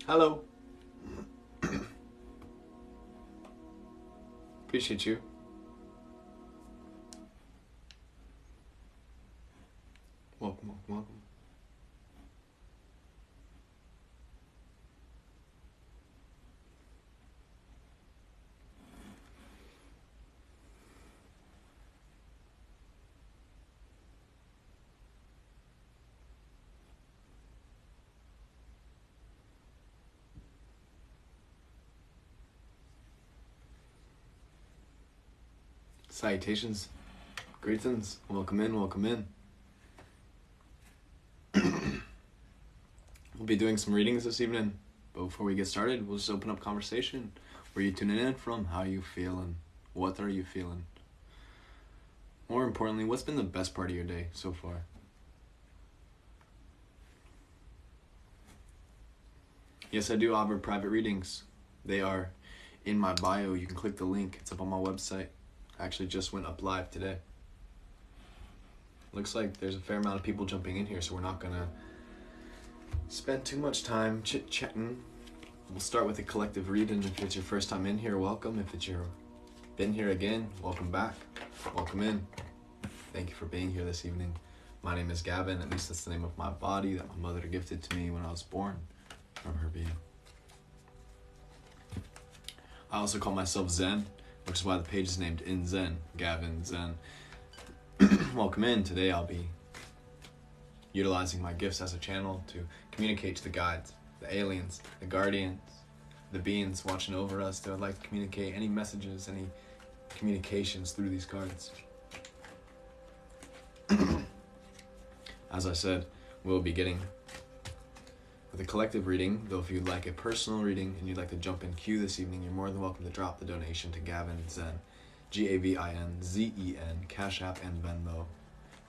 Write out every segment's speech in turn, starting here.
Hello. Appreciate you. Welcome, welcome, welcome. Salutations. Greetings. Welcome in, welcome in. We'll be doing some readings this evening. But before we get started, we'll just open up conversation. Where are you tuning in from? How are you feeling? What are you feeling? More importantly, what's been the best part of your day so far? Yes, I do offer private readings. They are in my bio. You can click the link. It's up on my website. I actually just went up live today. Looks like there's a fair amount of people jumping in here, so we're not gonna spend too much time chit-chatting. We'll start with a collective reading. If it's your first time in here, welcome. If it's your been here again, welcome back. Welcome in. Thank you for being here this evening. My name is Gavin. At least that's the name of my body that my mother gifted to me when I was born from her being. I also call myself Zen, which is why the page is named In Zen. Gavin Zen. Welcome in. Today I'll be utilizing my gifts as a channel to communicate to the guides, the aliens, the guardians, the beings watching over us that would like to communicate any messages, any communications through these cards. As I said, we'll be getting with a collective reading, though if you'd like a personal reading and you'd like to jump in queue this evening, you're more than welcome to drop the donation to Gavin Zen, GAVINZEN, Cash App and Venmo.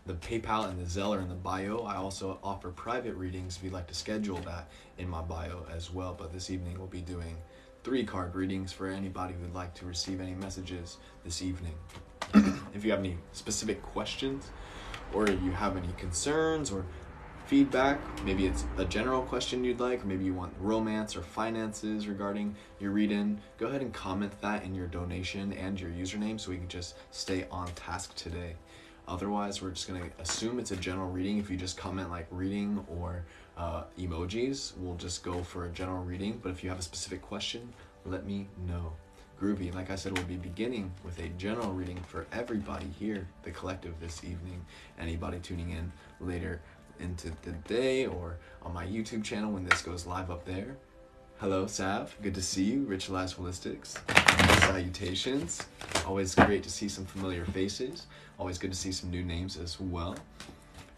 The PayPal and the Zelle are in the bio. I also offer private readings if you'd like to schedule that in my bio as well. But this evening we'll be doing 3 card readings for anybody who would like to receive any messages this evening. If you have any specific questions or you have any concerns or feedback, maybe it's a general question you'd like, or maybe you want romance or finances regarding your reading, go ahead and comment that in your donation and your username so we can just stay on task today. Otherwise, we're just going to assume it's a general reading. If you just comment like reading or emojis, we'll just go for a general reading. But if you have a specific question, let me know. Groovy, like I said, we'll be beginning with a general reading for everybody here, the collective this evening. Anybody tuning in later into the day or on my YouTube channel when this goes live up there. Hello, Sav. Good to see you. Ritualized Holistics. Salutations. Always great to see some familiar faces. Always good to see some new names as well.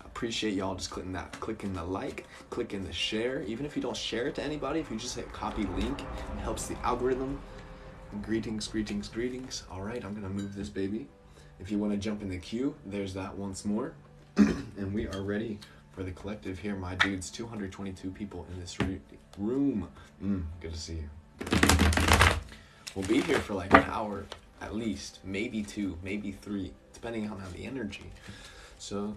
Appreciate y'all just clicking the like, clicking the share. Even if you don't share it to anybody, if you just hit copy link, it helps the algorithm. Greetings, greetings, greetings. All right, I'm gonna move this baby. If you want to jump in the queue, there's that once more. And we are ready for the collective here, my dudes. 222 people in this room. Good to see you. We'll be here for like an hour at least, maybe 2, maybe 3, depending on the energy. So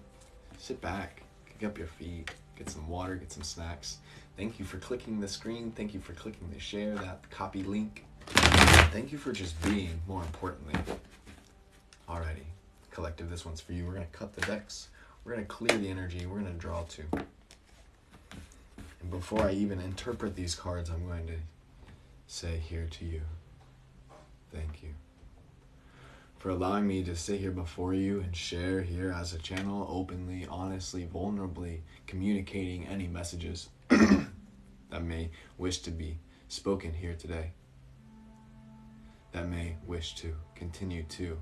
sit back, kick up your feet, get some water, get some snacks. Thank you for clicking the screen. Thank you for clicking the share, that copy link. Thank you for just being, more importantly. Alrighty, collective, this one's for you. We're gonna cut the decks. We're going to clear the energy. We're going to draw 2. And before I even interpret these cards, I'm going to say here to you, thank you for allowing me to sit here before you and share here as a channel, openly, honestly, vulnerably, communicating any messages that may wish to be spoken here today, that may wish to continue to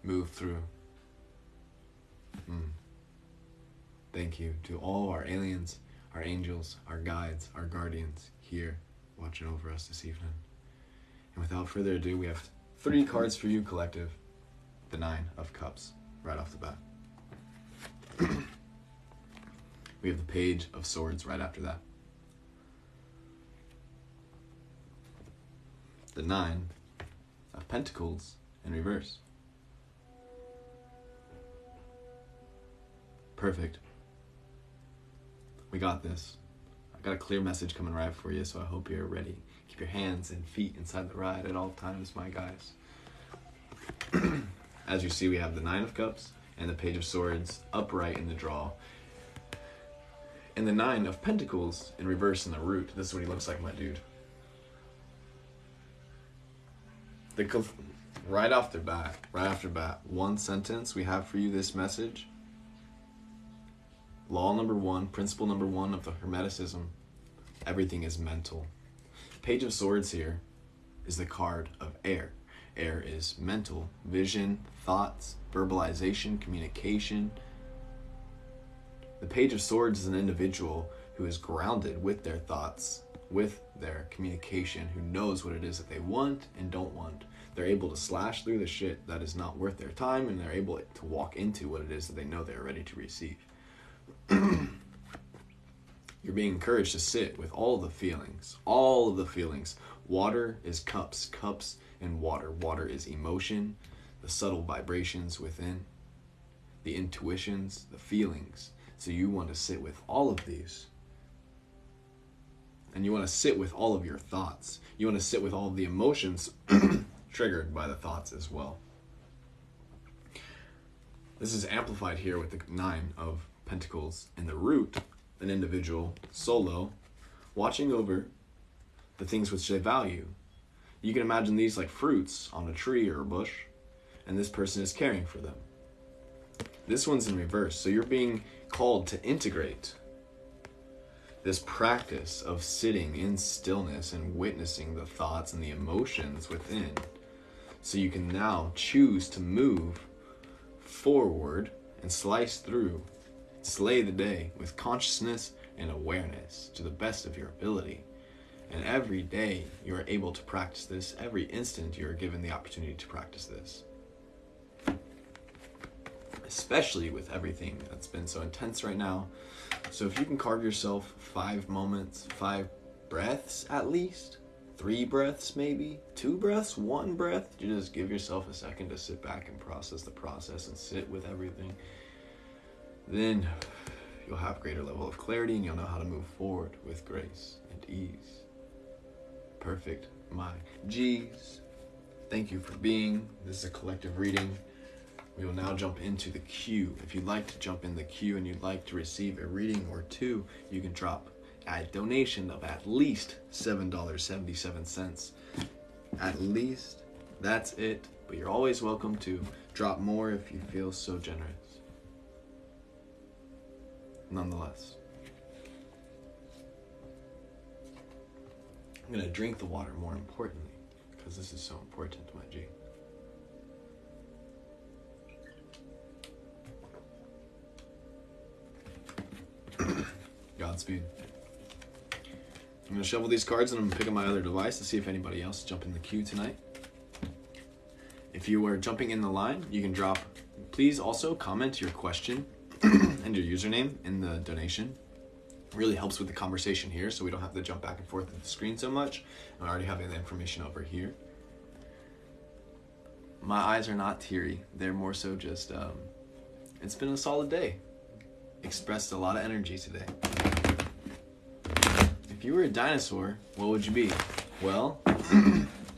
move through. Thank you to all our aliens, our angels, our guides, our guardians here watching over us this evening. And without further ado, we have 3 cards for you, collective. The 9 of Cups, right off the bat. We have the Page of Swords right after that. The 9 of Pentacles in reverse. Perfect. We got this. Got a clear message coming right for you, so I hope you're ready. Keep your hands and feet inside the ride at all times, my guys. As you see, we have the Nine of Cups and the Page of Swords upright in the draw. And the Nine of Pentacles in reverse in the root. This is what he looks like, my dude. Right off the bat, one sentence we have for you this message. Law number one, principle number one of the Hermeticism, everything is mental. Page of Swords here is the card of air. Air is mental, vision, thoughts, verbalization, communication. The Page of Swords is an individual who is grounded with their thoughts, with their communication, who knows what it is that they want and don't want. They're able to slash through the shit that is not worth their time, and they're able to walk into what it is that they know they're ready to receive. You're being encouraged to sit with all the feelings, all of the feelings. Water is cups, cups and water. Water is emotion, the subtle vibrations within, the intuitions, the feelings. So you want to sit with all of these. And you want to sit with all of your thoughts. You want to sit with all of the emotions triggered by the thoughts as well. This is amplified here with the Nine of Pentacles in the root, an individual solo watching over the things which they value. You can imagine these like fruits on a tree or a bush, and this person is caring for them. This one's in reverse, so you're being called to integrate this practice of sitting in stillness and witnessing the thoughts and the emotions within, so you can now choose to move forward and slice through, slay the day with consciousness and awareness to the best of your ability. And every day you are able to practice this. Every instant you are given the opportunity to practice this. Especially with everything that's been so intense right now. So if you can carve yourself 5 moments, 5 breaths at least, 3 breaths maybe, 2 breaths, 1 breath, you just give yourself a second to sit back and process the process and sit with everything. Then you'll have greater level of clarity and you'll know how to move forward with grace and ease. Perfect, my G's. Thank you for being. This is a collective reading. We will now jump into the queue. If you'd like to jump in the queue and you'd like to receive a reading or two, you can drop a donation of at least $7.77. At least. That's it. But you're always welcome to drop more if you feel so generous. Nonetheless, I'm going to drink the water more importantly, because this is so important, my G. Godspeed. I'm going to shuffle these cards and I'm going to pick up my other device to see if anybody else jump in the queue tonight. If you were jumping in the line, you can drop, please also comment your question and your username in the donation. It really helps with the conversation here, so we don't have to jump back and forth at the screen so much. I'm already having the information over here. My eyes are not teary. They're more so just, it's been a solid day. Expressed a lot of energy today. If you were a dinosaur, what would you be? Well,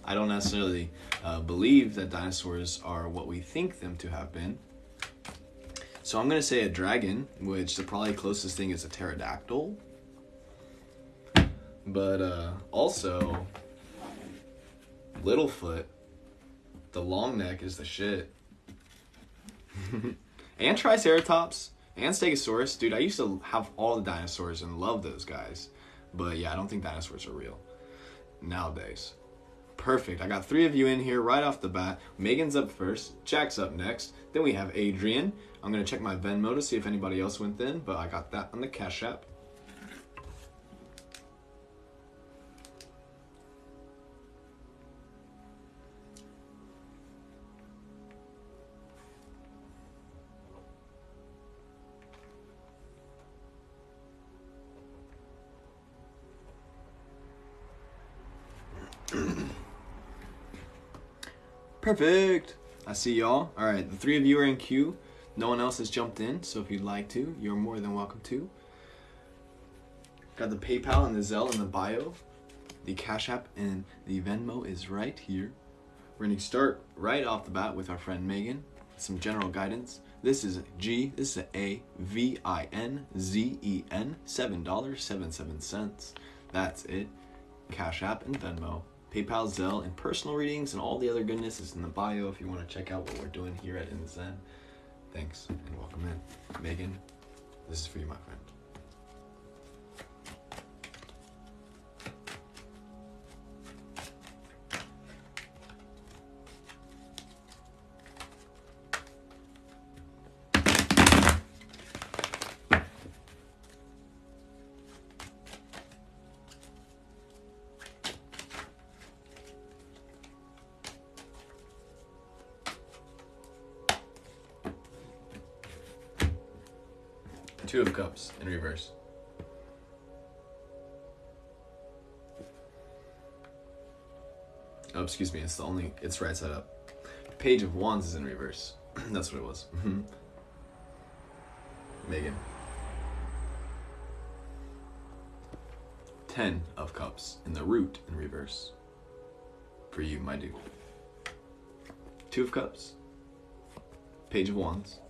I don't necessarily believe that dinosaurs are what we think them to have been. So I'm going to say a dragon, which the probably closest thing is a pterodactyl. But also, Littlefoot, the long neck is the shit. And Triceratops, and Stegosaurus. Dude, I used to have all the dinosaurs and love those guys. But yeah, I don't think dinosaurs are real nowadays. Perfect. I got 3 of you in here right off the bat. Megan's up first. Jack's up next. Then we have Adrian. I'm going to check my Venmo to see if anybody else went in, but I got that on the Cash App. Perfect. I see y'all. All right, the 3 of you are in queue. No one else has jumped in, so if you'd like to, you're more than welcome to. Got the PayPal and the Zelle in the bio. The Cash App and the Venmo is right here. We're going to start right off the bat with our friend Megan. Some general guidance. This is AVINZEN, $7.77. That's it. Cash App and Venmo. PayPal, Zelle, and personal readings and all the other goodness is in the bio if you want to check out what we're doing here at InZen. Thanks and welcome in. Megan, this is for you, my friend. Two of Cups in reverse. Oh, excuse me, it's right side up. Page of Wands is in reverse. That's what it was. Megan. 10 of Cups in the root in reverse. For you, my dude. Two of Cups. Page of Wands.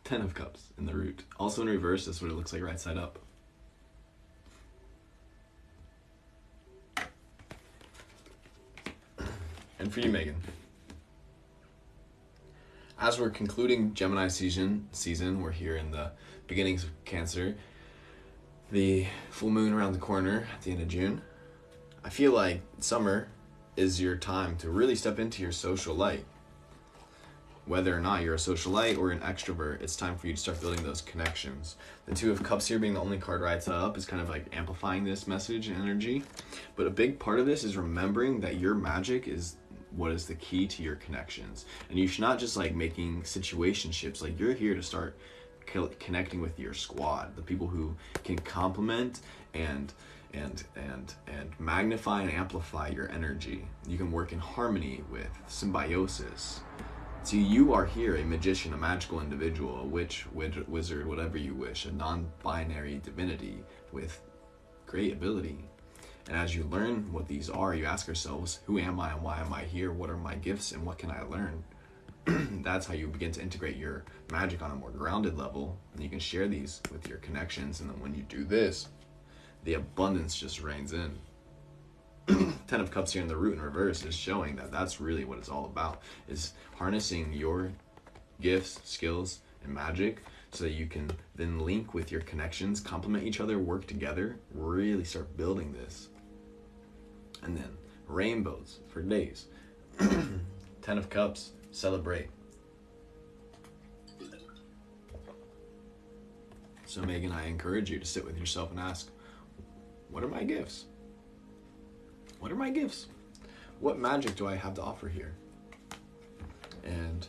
Ten of Cups in the root. Also in reverse, that's what it looks like right side up. And for you, Megan. As we're concluding Gemini season, we're here in the beginnings of Cancer. The full moon around the corner at the end of June. I feel like summer is your time to really step into your social light. Whether or not you're a socialite or an extrovert, it's time for you to start building those connections. The Two of Cups here being the only card right side up is kind of like amplifying this message and energy. But a big part of this is remembering that your magic is what is the key to your connections. And you should not just like making situationships. Like, you're here to start connecting with your squad, the people who can complement and magnify and amplify your energy. You can work in harmony with symbiosis. See, you are here a magician, a magical individual, a witch, wizard, whatever you wish, a non-binary divinity with great ability. And as you learn what these are, you ask yourselves, who am I and why am I here? What are my gifts and what can I learn? That's how you begin to integrate your magic on a more grounded level. And you can share these with your connections. And then when you do this, the abundance just rains in. Ten of Cups here in the root in reverse is showing that that's really what it's all about, is harnessing your gifts, skills, and magic so that you can then link with your connections, complement each other, work together, really start building this. And then rainbows for days. 10 of Cups, celebrate. So Megan, I encourage you to sit with yourself and ask, what are my gifts? What are my gifts? What magic do I have to offer here? And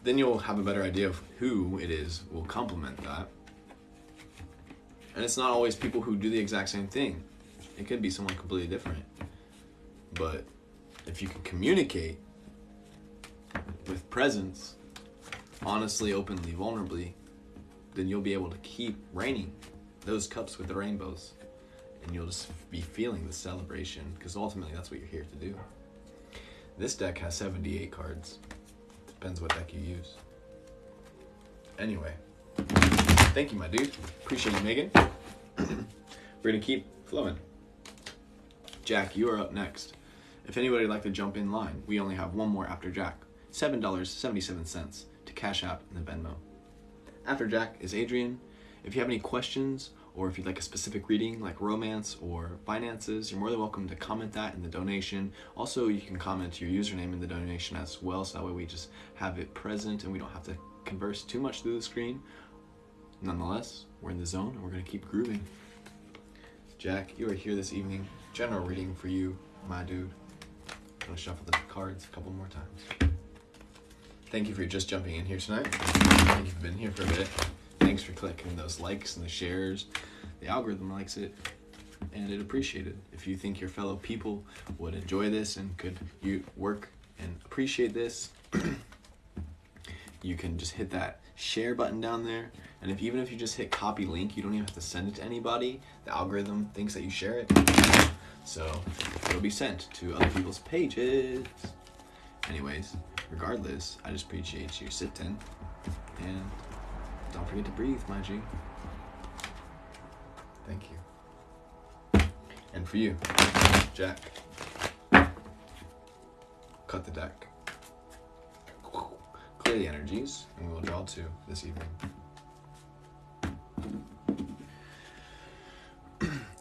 then you'll have a better idea of who it is will complement that. And it's not always people who do the exact same thing. It could be someone completely different. But if you can communicate with presence, honestly, openly, vulnerably, then you'll be able to keep raining those cups with the rainbows. And you'll just be feeling the celebration, because ultimately that's what you're here to do. This deck has 78 cards. Depends what deck you use. Anyway, thank you, my dude. Appreciate you, Megan. We're going to keep flowing. Jack, you are up next. If anybody would like to jump in line, we only have one more after Jack. $7.77 to Cash App and the Venmo. After Jack is Adrian. If you have any questions, or if you'd like a specific reading like romance or finances, you're more than welcome to comment that in the donation. Also, you can comment your username in the donation as well, so that way we just have it present and we don't have to converse too much through the screen. Nonetheless, we're in the zone and we're going to keep grooving. Jack, you are here this evening. General reading for you, my dude. I'm going to shuffle the cards a couple more times. Thank you for just jumping in here tonight. Thank you for being here for a bit. Thanks for clicking those likes and the shares. The algorithm likes it, and it appreciated. If you think your fellow people would enjoy this and could you work and appreciate this, you can just hit that share button down there. And even if you just hit copy link, you don't even have to send it to anybody. The algorithm thinks that you share it. So it'll be sent to other people's pages. Anyways, regardless, I just appreciate you sitting. And don't forget to breathe, my G. Thank you. And for you, Jack, cut the deck. Clear the energies, and we will draw 2 this evening.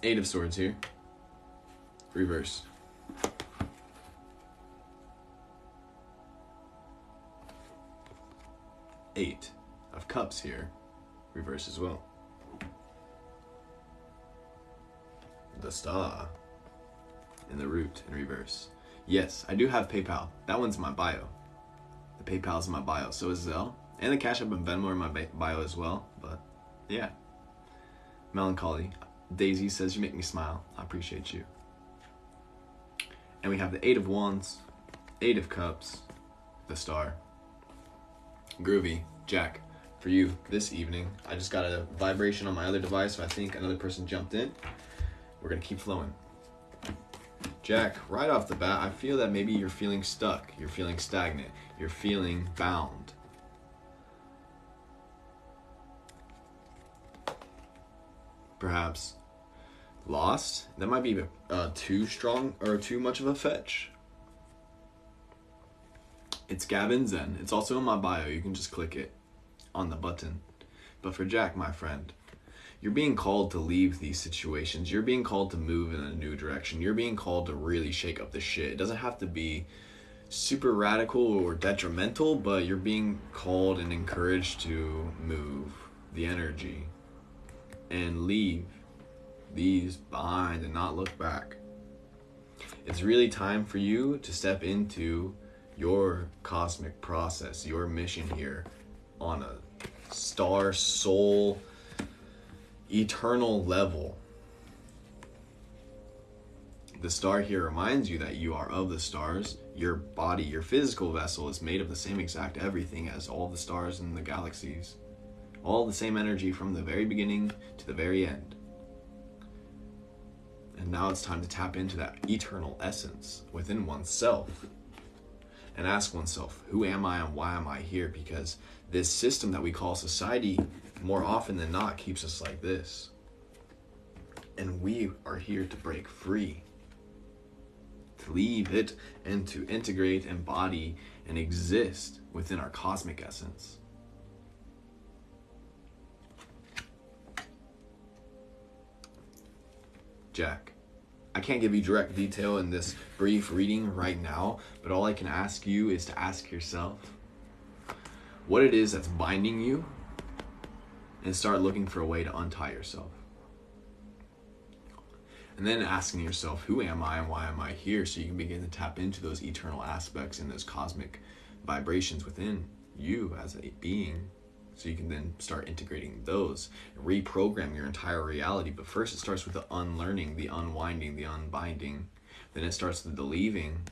8 of Swords here. Reverse. 8 of Cups here. Reverse as well. The Star in the Root in reverse. Yes, I do have PayPal. That one's in my bio. The PayPal's in my bio. So is Zelle. And the Cash App and Venmo in my bio as well. But yeah. Melancholy. Daisy says you make me smile. I appreciate you. And we have the 8 of Wands, 8 of Cups, the Star. Groovy. Jack, for you this evening, I just got a vibration on my other device, so I think another person jumped in. We're going to keep flowing. Jack, right off the bat, I feel that maybe you're feeling stuck, you're feeling stagnant, you're feeling bound. Perhaps lost? That might be too strong or too much of a fetch. It's Gavin Zen. It's also in my bio. You can just click it on the button. But for Jack, my friend, you're being called to leave these situations. You're being called to move in a new direction. You're being called to really shake up the shit. It doesn't have to be super radical or detrimental, but you're being called and encouraged to move the energy and leave these behind and not look back. It's really time for you to step into your cosmic process, your mission here on a star soul eternal level. The star here reminds you that you are of the stars. Your body, your physical vessel is made of the same exact everything as all the stars in the galaxies. All the same energy from the very beginning to the very end. And now it's time to tap into that eternal essence within oneself and ask oneself, who am I and why am I here? Because this system that we call society, more often than not, keeps us like this. And we are here to break free, to leave it and to integrate, embody, and exist within our cosmic essence. Jack, I can't give you direct detail in this brief reading right now, but all I can ask you is to ask yourself what it is that's binding you and start looking for a way to untie yourself. And then asking yourself, who am I and why am I here? So you can begin to tap into those eternal aspects and those cosmic vibrations within you as a being. So you can then start integrating those, reprogram your entire reality. But first it starts with the unlearning, the unwinding, the unbinding. Then it starts with the leaving.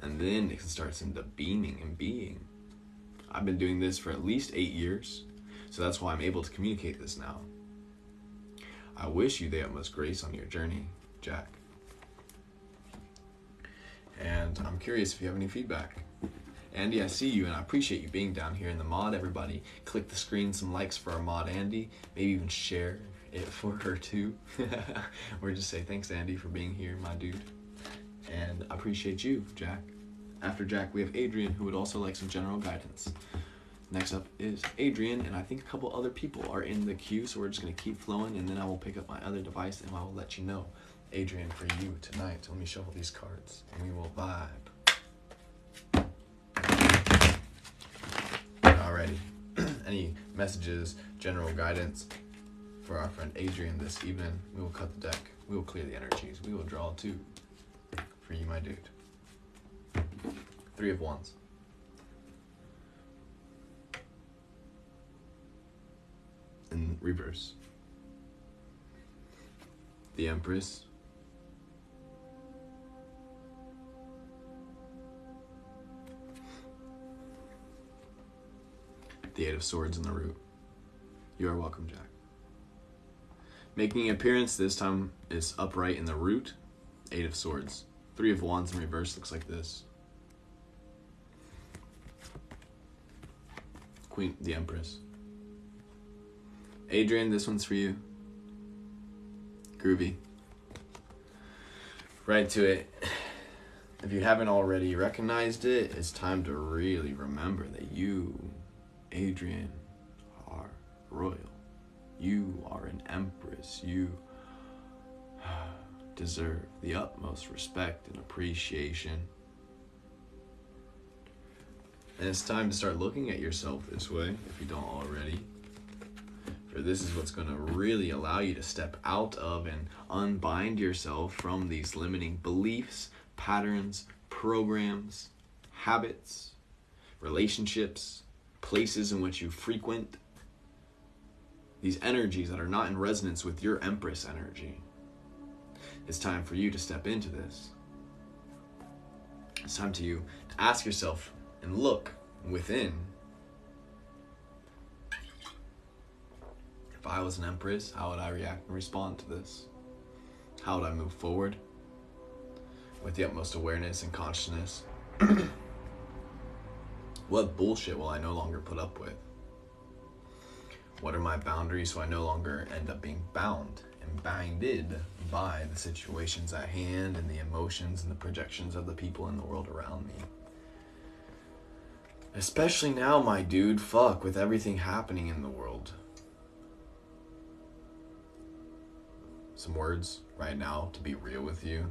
And then it starts in the beaming and being. I've been doing this for at least 8 years. So that's why I'm able to communicate this now. I wish you the utmost grace on your journey, Jack. And I'm curious if you have any feedback. Andy, I see you and I appreciate you being down here in the mod. Everybody click the screen, some likes for our mod Andy. Maybe even share it for her too. Or just say thanks Andy for being here, my dude. And I appreciate you, Jack. After Jack, we have Adrian, who would also like some general guidance. Next up is Adrian, and I think a couple other people are in the queue, so we're just going to keep flowing, and then I will pick up my other device and I will let you know. Adrian, for you tonight, let me shuffle these cards, and we will vibe. Alrighty. Any messages, general guidance for our friend Adrian this evening? We will cut the deck. We will clear the energies. We will draw 2 for you, my dude. 3 of Wands. In reverse. The Empress. The Eight of Swords in the root. You are welcome, Jack. Making an appearance this time is upright in the root. Eight of Swords. Three of Wands in reverse looks like this. Queen, the Empress. Adrian, this one's for you. Groovy. Right to it. If you haven't already recognized it, it's time to really remember that you, Adrian, are royal. You are an empress. You deserve the utmost respect and appreciation. And it's time to start looking at yourself this way, if you don't already. For this is what's going to really allow you to step out of and unbind yourself from these limiting beliefs, patterns, programs, habits, relationships, places in which you frequent. These energies that are not in resonance with your Empress energy. It's time for you to step into this. It's time to you to ask yourself and look within. If I was an Empress, how would I react and respond to this? How would I move forward with the utmost awareness and consciousness? What bullshit will I no longer put up with? What are my boundaries so I no longer end up being bound and binded by the situations at hand and the emotions and the projections of the people in the world around me? Especially now, my dude, fuck, with everything happening in the world. Some words right now to be real with you.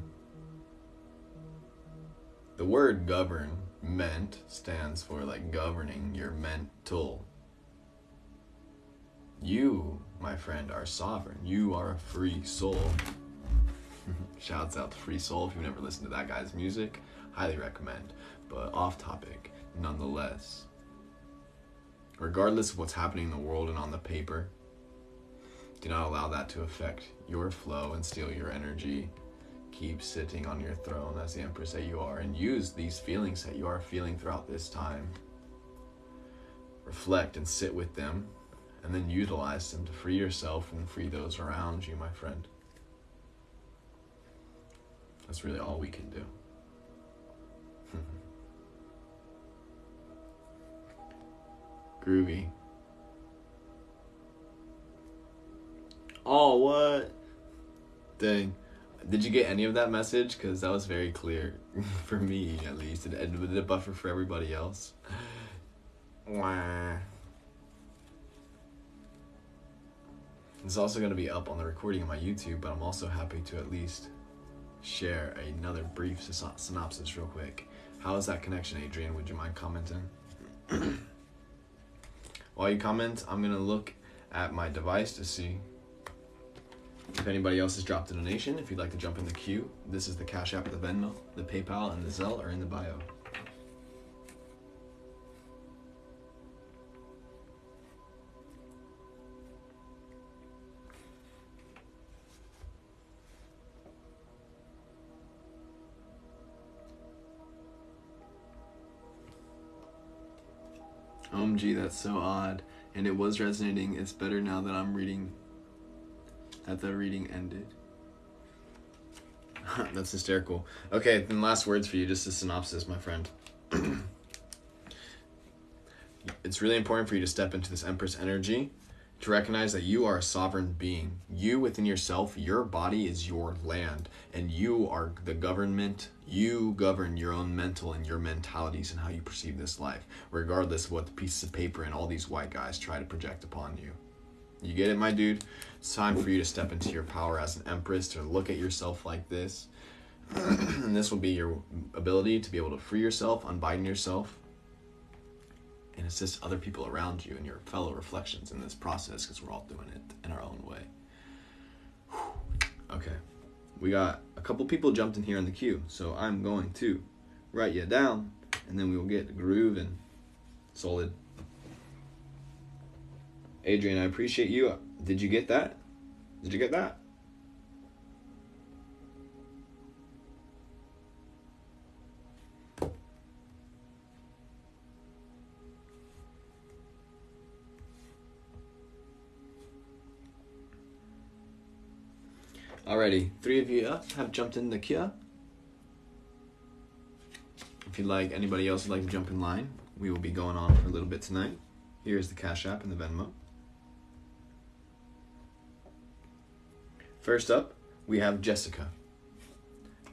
The word government stands for like governing your mental. You, my friend, are sovereign. You are a free soul. Shouts out to Free Soul. If you've never listened to that guy's music, highly recommend. But off topic, nonetheless. Regardless of what's happening in the world and on the paper, do not allow that to affect your flow and steal your energy. Keep sitting on your throne as the Empress that you are, and use these feelings that you are feeling throughout this time. Reflect and sit with them, and then utilize them to free yourself and free those around you, my friend. That's really all we can do. Groovy. Oh, what? Dang. Did you get any of that message? Because that was very clear. For me, at least. Did it buffer for everybody else? Wah. It's also going to be up on the recording on my YouTube, but I'm also happy to at least share another brief synopsis real quick. How is that connection, Adrian? Would you mind commenting? While you comment, I'm going to look at my device to see if anybody else has dropped a donation. If you'd like to jump in the queue, this is the Cash App, the Venmo, the PayPal, and the Zelle are in the bio. OMG, that's so odd. And it was resonating. It's better now that I'm reading, that the reading ended. That's hysterical. Okay, then last words for you, just a synopsis, my friend. It's really important for you to step into this Empress energy, to recognize that you are a sovereign being. You within yourself, your body is your land, and you are the government. You govern your own mental and your mentalities and how you perceive this life, regardless of what the pieces of paper and all these white guys try to project upon you. You get it, my dude? It's time for you to step into your power as an Empress, to look at yourself like this. And this will be your ability to be able to free yourself, unbind yourself, and assist other people around you and your fellow reflections in this process, because we're all doing it in our own way. Okay, we got a couple people jumped in here in the queue, so I'm going to write you down, and then we will get the groove and solid. Adrian, I appreciate you. Did you get that? Did you get that? Alrighty, 3 of you have jumped in the queue. If you'd like, anybody else would like to jump in line, we will be going on for a little bit tonight. Here's the Cash App and the Venmo. First up, we have Jessica.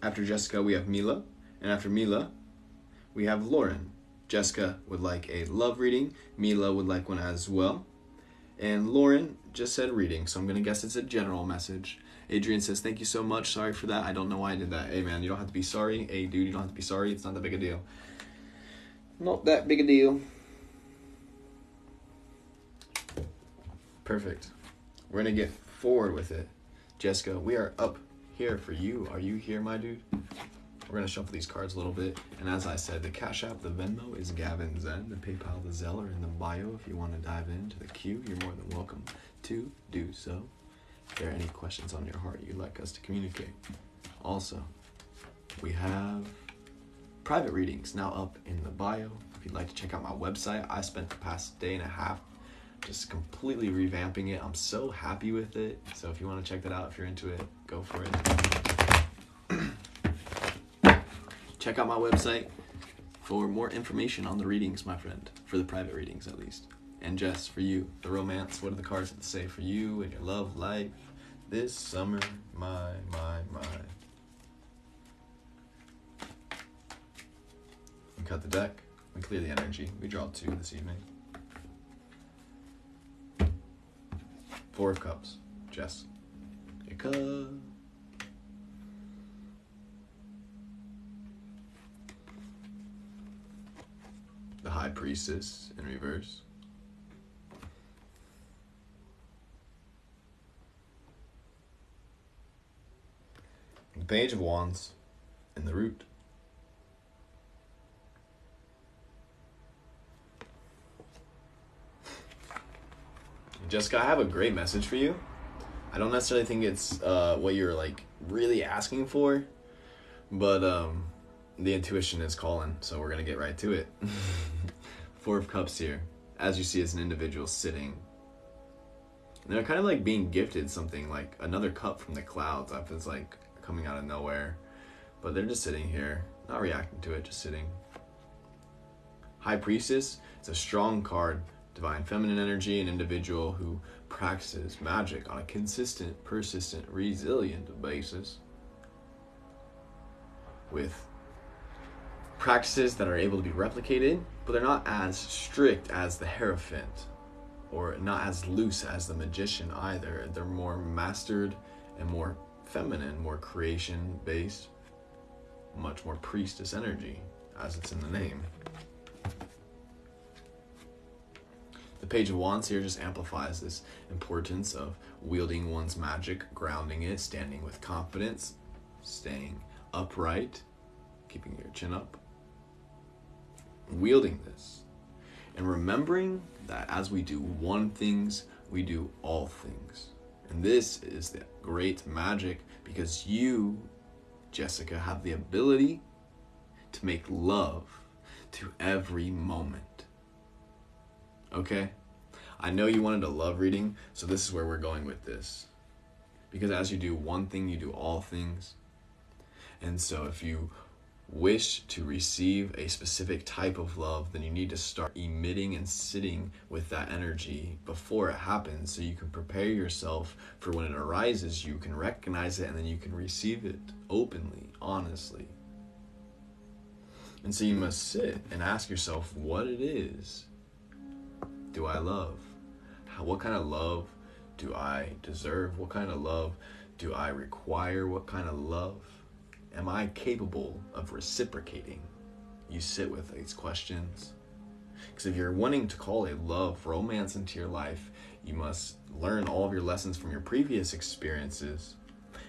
After Jessica, we have Mila. And after Mila, we have Lauren. Jessica would like a love reading. Mila would like one as well. And Lauren just said reading, so I'm going to guess it's a general message. Adrian says, thank you so much. Sorry for that. I don't know why I did that. Hey, man, you don't have to be sorry. Hey, dude, you don't have to be sorry. It's not that big a deal. Not that big a deal. Perfect. We're going to get forward with it. Jessica, we are up here for you. Are you here, my dude? We're going to shuffle these cards a little bit. And as I said, the Cash App, the Venmo is Gavin Zen. The PayPal, the Zelle are in the bio. If you want to dive into the queue, you're more than welcome to do so. If there are any questions on your heart you'd like us to communicate. Also, we have private readings now up in the bio. If you'd like to check out my website, I spent the past day and a half just completely revamping it. I'm so happy with it. So if you want to check that out, if you're into it, go for it. Check out my website for more information on the readings, my friend. For the private readings, at least. And Jess, for you, the romance, what are the cards that say for you and your love life this summer? My. We cut the deck. We clear the energy. We draw 2 this evening. 4 of Cups. Jess. Here come. The High Priestess in reverse. The Page of Wands in the root. Jessica, I have a great message for you. I don't necessarily think it's what you're like really asking for, but the intuition is calling, so we're gonna get right to it. 4 of Cups here. As you see, it's an individual sitting. And they're kind of like being gifted something, like another cup from the clouds. I feel it's like coming out of nowhere. But they're just sitting here, not reacting to it, just sitting. High Priestess, it's a strong card. Divine feminine energy, an individual who practices magic on a consistent, persistent, resilient basis. With practices that are able to be replicated, but they're not as strict as the Hierophant, or not as loose as the Magician either. They're more mastered and more feminine, more creation-based, much more priestess energy, as it's in the name. The Page of Wands here just amplifies this importance of wielding one's magic, grounding it, standing with confidence, staying upright, keeping your chin up, wielding this, and remembering that as we do one things, we do all things. And this is the great magic, because you, Jessica, have the ability to make love to every moment. Okay? I know you wanted a love reading, so this is where we're going with this. Because as you do one thing, you do all things. And so if you wish to receive a specific type of love, then you need to start emitting and sitting with that energy before it happens, so you can prepare yourself for when it arises. You can recognize it, and then you can receive it openly, honestly. And so you must sit and ask yourself what it is do I love? What kind of love do I deserve? What kind of love do I require? What kind of love am I capable of reciprocating? You sit with these questions. Because if you're wanting to call a love romance into your life, you must learn all of your lessons from your previous experiences.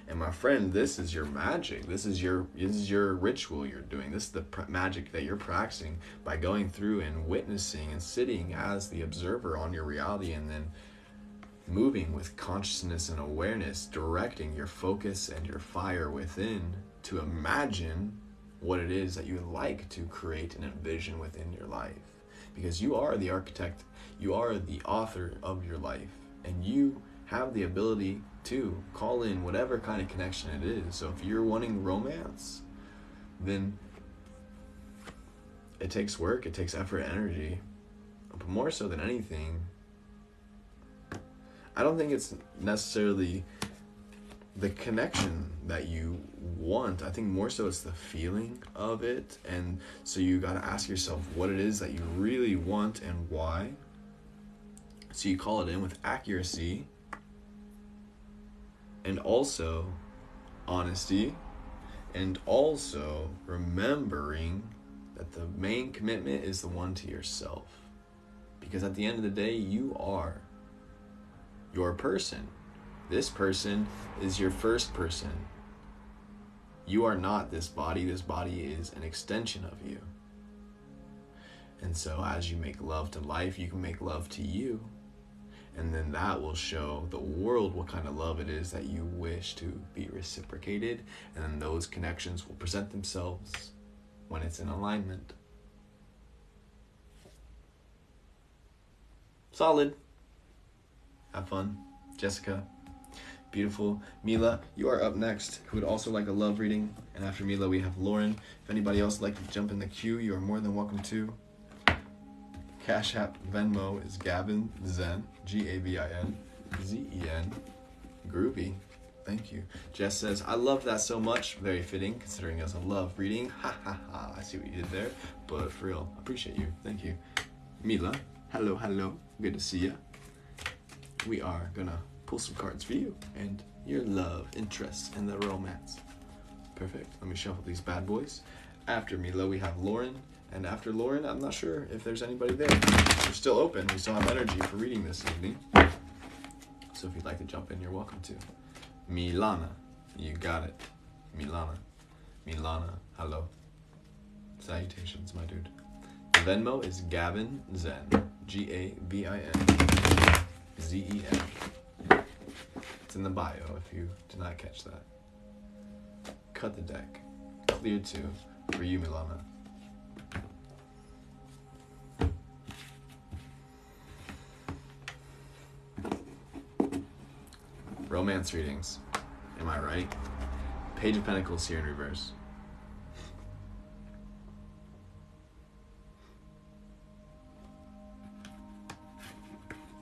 And my friend, this is your magic. This is your ritual you're doing. This is the magic that you're practicing by going through and witnessing and sitting as the observer on your reality, and then moving with consciousness and awareness, directing your focus and your fire within to imagine what it is that you would like to create and envision within your life. Because you are the architect, you are the author of your life, and you have the ability to call in whatever kind of connection it is. So if you're wanting romance, then it takes work, it takes effort, energy. But more so than anything, I don't think it's necessarily the connection that you want. I think more so it's the feeling of it. And so you got to ask yourself what it is that you really want and why. So you call it in with accuracy and also honesty, and also remembering that the main commitment is the one to yourself. Because at the end of the day, you are your person. This person is your first person. You are not this body. This body is an extension of you. And so as you make love to life, you can make love to you. And then that will show the world what kind of love it is that you wish to be reciprocated. And then those connections will present themselves when it's in alignment. Solid. Have fun. Jessica. Beautiful. Mila, you are up next, who would also like a love reading. And after Mila, we have Lauren. If anybody else would like to jump in the queue, you are more than welcome to. Cash App Venmo is Gavin Zen, Gavinzen. Groovy. Thank you. Jess says, I love that so much. Very fitting, considering as a love reading. Ha ha ha. I see what you did there. But for real, appreciate you. Thank you. Mila, hello, hello. Good to see ya. We are gonna pull some cards for you and your love, interest, and the romance. Perfect. Let me shuffle these bad boys. After Mila, we have Lauren. And after Lauren, I'm not sure if there's anybody there. We're still open. We still have energy for reading this evening. So if you'd like to jump in, you're welcome to. Milana, you got it. Milana, hello. Salutations, my dude. Venmo is Gavin Zen, GAVINZEN. It's in the bio if you did not catch that. Cut the deck. Clear 2 for you, Milana. Romance readings. Am I right? Page of Pentacles here in reverse.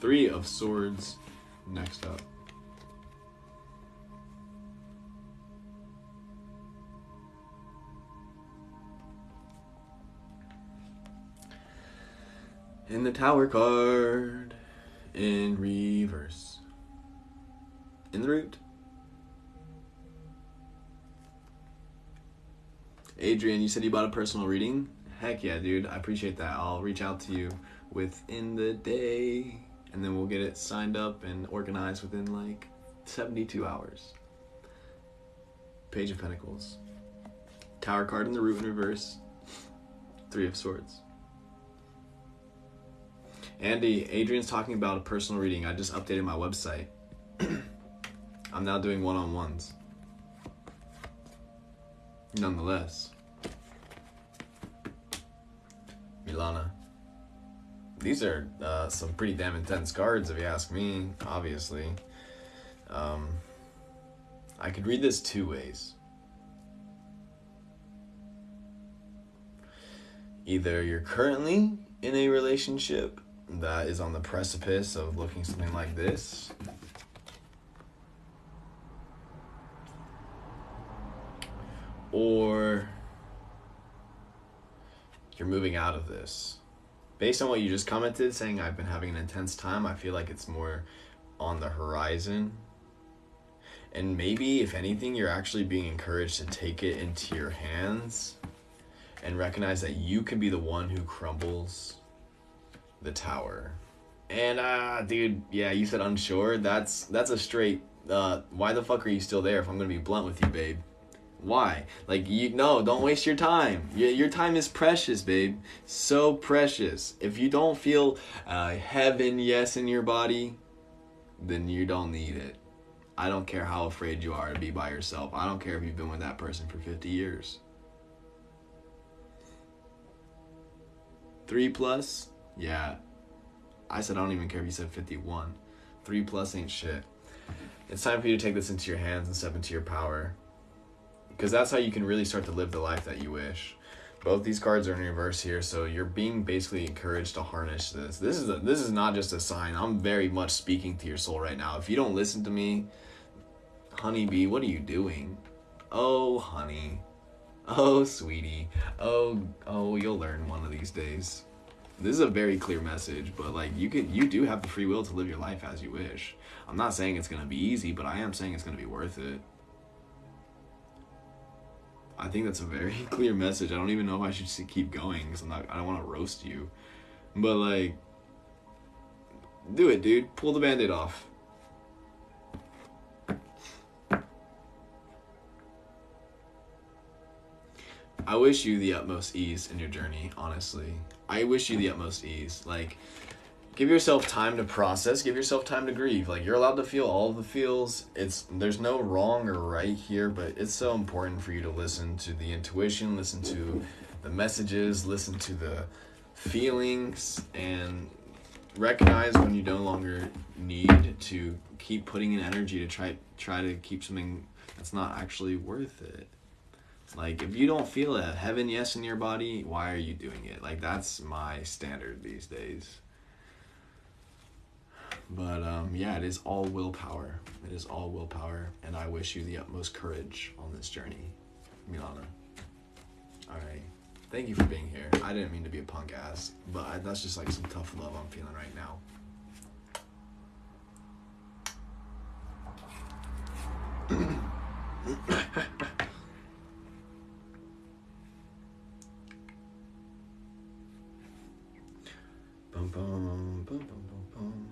Three of Swords next up. In the Tower card in reverse. In the root. Adrian, you said you bought a personal reading? Heck yeah, dude. I appreciate that. I'll reach out to you within the day, and then we'll get it signed up and organized within like 72 hours. Page of Pentacles. Tower card in the root in reverse. Three of Swords. Andy, Adrian's talking about a personal reading. I just updated my website. I'm now doing one-on-ones. Nonetheless. Milana. These are some pretty damn intense cards if you ask me, obviously. I could read this two ways. Either you're currently in a relationship that is on the precipice of looking something like this, or you're moving out of this. Based on what you just commented, saying I've been having an intense time, I feel like it's more on the horizon. And maybe, if anything, you're actually being encouraged to take it into your hands and recognize that you can be the one who crumbles the tower. And, dude, yeah, you said unsure. That's a straight, why the fuck are you still there if I'm gonna be blunt with you, babe? Why? Like, don't waste your time. Your time is precious, babe. So precious. If you don't feel heaven, yes, in your body, then you don't need it. I don't care how afraid you are to be by yourself. I don't care if you've been with that person for 50 years. 3+? Yeah. I said I don't even care if you said 51. 3+ ain't shit. It's time for you to take this into your hands and step into your power. Because that's how you can really start to live the life that you wish. Both these cards are in reverse here, so you're being basically encouraged to harness this. This is not just a sign. I'm very much speaking to your soul right now. If you don't listen to me, honeybee, what are you doing? Oh, honey. Oh, sweetie. Oh, you'll learn one of these days. This is a very clear message, but like you do have the free will to live your life as you wish. I'm not saying it's gonna be easy, but I am saying it's gonna be worth it. I think that's a very clear message. I don't even know if I should keep going because I don't want to roast you, but like, do it, dude. Pull the Band-Aid off. I wish you the utmost ease in your journey, honestly. I wish you the utmost ease. Like, give yourself time to process, give yourself time to grieve. Like, you're allowed to feel all of the feels. There's no wrong or right here, but it's so important for you to listen to the intuition, listen to the messages, listen to the feelings, and recognize when you no longer need to keep putting in energy to try to keep something that's not actually worth it. Like, if you don't feel a heaven yes in your body, why are you doing it? Like, that's my standard these days. But, yeah, it is all willpower. It is all willpower, and I wish you the utmost courage on this journey, Milana. All right. Thank you for being here. I didn't mean to be a punk ass, but that's just, like, some tough love I'm feeling right now. Bum, bum, bum, bum, bum, bum.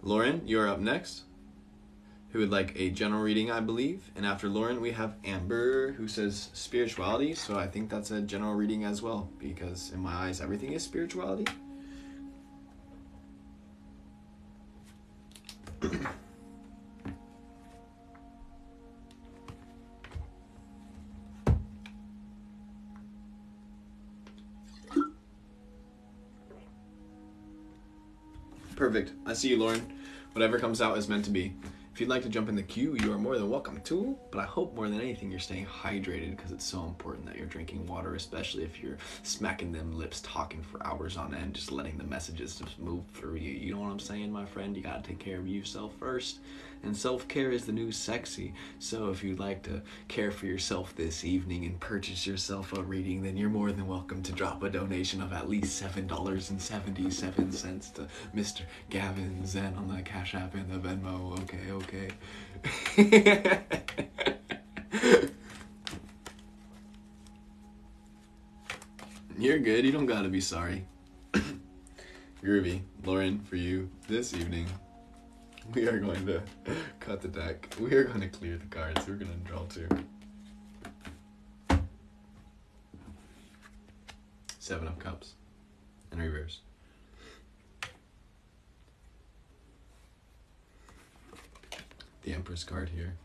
Lauren, you're up next, who would like a general reading, I believe. And after Lauren, we have Amber, who says spirituality. So I think that's a general reading as well, because in my eyes, everything is spirituality. Perfect. I see you, Lauren. Whatever comes out is meant to be. If you'd like to jump in the queue, you are more than welcome to, but I hope more than anything you're staying hydrated, because it's so important that you're drinking water, especially if you're smacking them lips talking for hours on end, just letting the messages just move through you. You know what I'm saying, my friend? You gotta take care of yourself first, and self-care is the new sexy. So if you'd like to care for yourself this evening and purchase yourself a reading, then you're more than welcome to drop a donation of at least $7.77 to Mr. Gavin Zen on the Cash App and the Venmo. Okay. You're good. You don't gotta be sorry. Groovy. Lauren, for you, this evening, we are going to cut the deck. We are going to clear the cards. We're going to draw two. 7 of Cups in reverse. The Empress card here.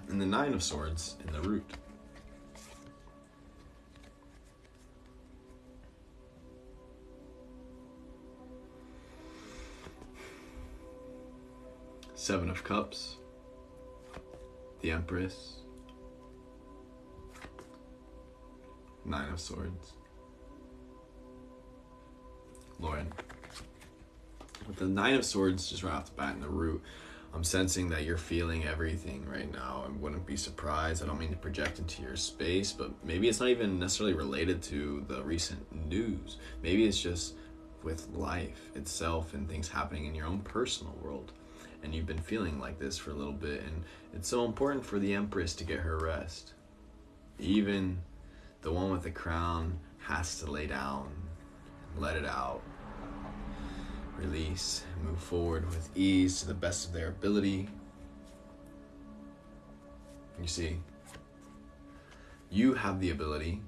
And the 9 of Swords in the root. Seven of Cups, the Empress, 9 of Swords. Lauren. With the 9 of Swords just right off the bat in the root, I'm sensing that you're feeling everything right now. I wouldn't be surprised. I don't mean to project into your space, but maybe it's not even necessarily related to the recent news. Maybe it's just with life itself and things happening in your own personal world. And you've been feeling like this for a little bit, and it's so important for the Empress to get her rest. Even the one with the crown has to lay down, let it out, release, and move forward with ease to the best of their ability. You see, you have the ability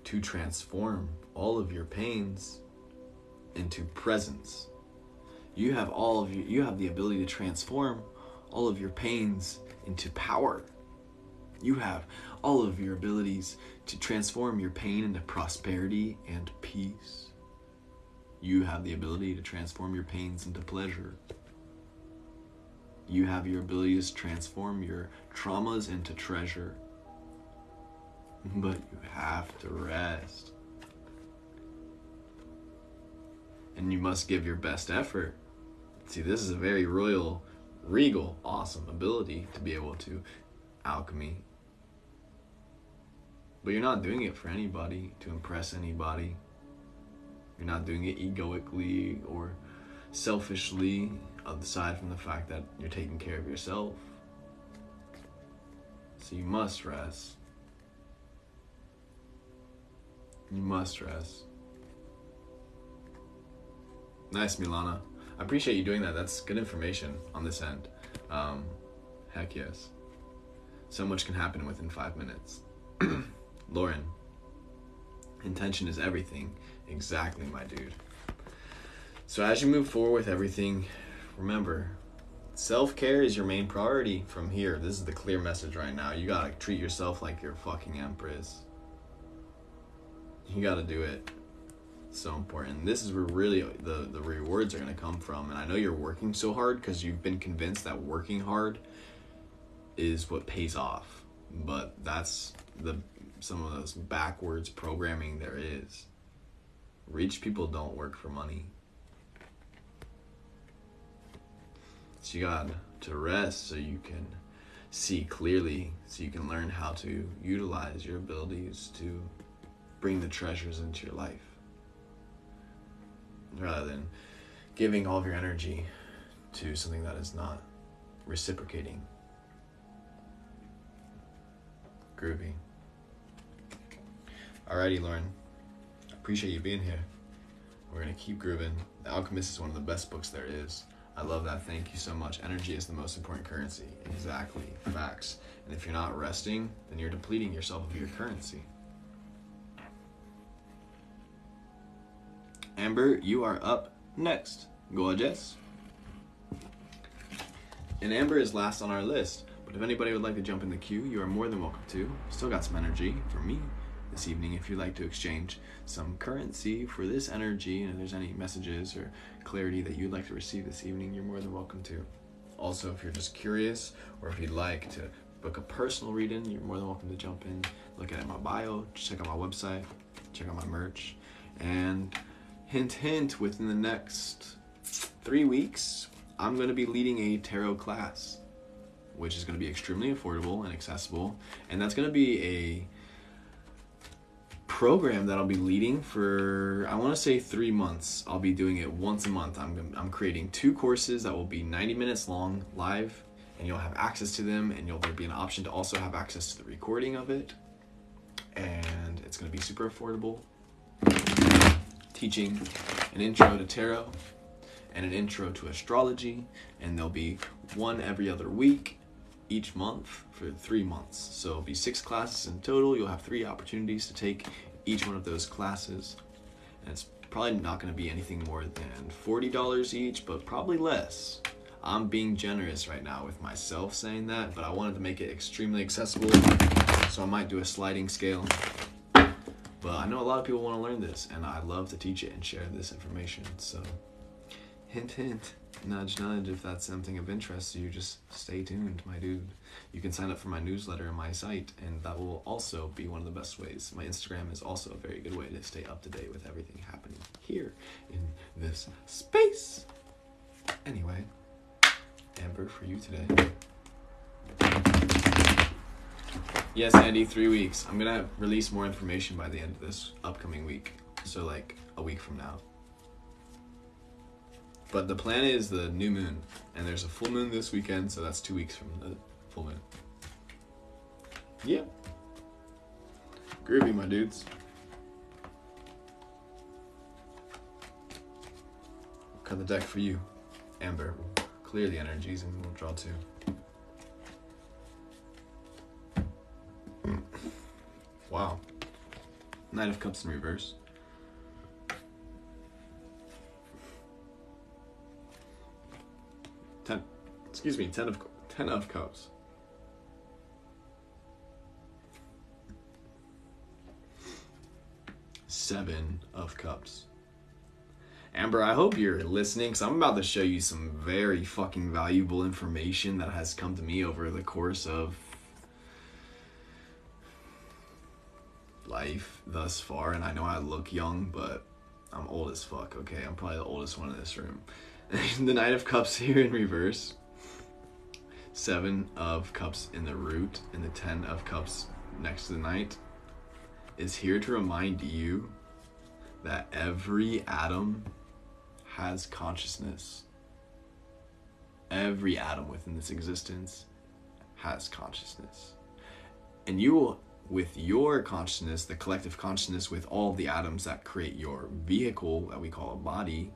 to transform all of your pains into presence. You have the ability to transform all of your pains into power. You have all of your abilities to transform your pain into prosperity and peace. You have the ability to transform your pains into pleasure. You have your ability to transform your traumas into treasure. But you have to rest. And you must give your best effort. See, this is a very royal, regal, awesome ability to be able to alchemy. But you're not doing it for anybody, to impress anybody. You're not doing it egoically or selfishly, aside from the fact that you're taking care of yourself. So you must rest. You must rest. Nice, Milana. I appreciate you doing that. That's good information on this end. Heck yes. So much can happen within 5 minutes. Lauren, intention is everything. Exactly, my dude. So as you move forward with everything, remember, self-care is your main priority from here. This is the clear message right now. You gotta treat yourself like you're fucking empress. You gotta do it. So important. This is where really the rewards are gonna come from. And I know you're working so hard because you've been convinced that working hard is what pays off. But that's some of those backwards programming there is. Rich people don't work for money. So you got to rest so you can see clearly, so you can learn how to utilize your abilities to bring the treasures into your life, rather than giving all of your energy to something that is not reciprocating. Groovy. Alrighty, Lauren. I appreciate you being here. We're gonna keep grooving. The Alchemist is one of the best books there is. I love that. Thank you so much. Energy is the most important currency. Exactly. Facts. And if you're not resting, then you're depleting yourself of your currency. Amber, you are up next. Gorgeous. And Amber is last on our list. But if anybody would like to jump in the queue, you are more than welcome to. Still got some energy for me this evening if you'd like to exchange some currency for this energy, and if there's any messages or clarity that you'd like to receive this evening, you're more than welcome to. Also, if you're just curious or if you'd like to book a personal reading, you're more than welcome to jump in, look at my bio, check out my website, check out my merch, and hint, within the next 3 weeks, I'm going to be leading a tarot class, which is going to be extremely affordable and accessible, and that's going to be a program that I'll be leading for, I want to say 3 months. I'll be doing it once a month. I'm creating 2 courses that will be 90 minutes long, live, and you'll have access to them, and there'll be an option to also have access to the recording of it, and it's going to be super affordable. Teaching an intro to tarot and an intro to astrology, and there'll be one every other week each month for 3 months. So it'll be 6 classes in total. You'll have 3 opportunities to take each one of those classes, and it's probably not going to be anything more than $40 each, but probably less. I'm being generous right now with myself saying that, but I wanted to make it extremely accessible, so I might do a sliding scale. But I know a lot of people want to learn this, and I love to teach it and share this information. So hint, nudge, nudge, if that's something of interest to you, just stay tuned, my dude. You can sign up for my newsletter on my site, and that will also be one of the best ways. My Instagram is also a very good way to stay up to date with everything happening here in this space. Anyway, Amber, for you today. Yes, Andy, 3 weeks. I'm gonna release more information by the end of this upcoming week. So like a week from now. But the plan is the new moon, and there's a full moon this weekend, so that's 2 weeks from the full moon. Yeah. Groovy, my dudes. Cut the deck for you, Amber. We'll clear the energies and we'll draw 2. Wow. Knight of Cups in reverse. Ten of Cups. Seven of Cups. Amber, I hope you're listening, because I'm about to show you some very fucking valuable information that has come to me over the course of life thus far. And I know I look young, but I'm old as fuck, okay? I'm probably the oldest one in this room. The Knight of Cups here in reverse. Seven of Cups in the root, and the 10 of Cups next to the Knight is here to remind you that every atom has consciousness. Every atom within this existence has consciousness. And you will, with your consciousness, the collective consciousness with all the atoms that create your vehicle that we call a body,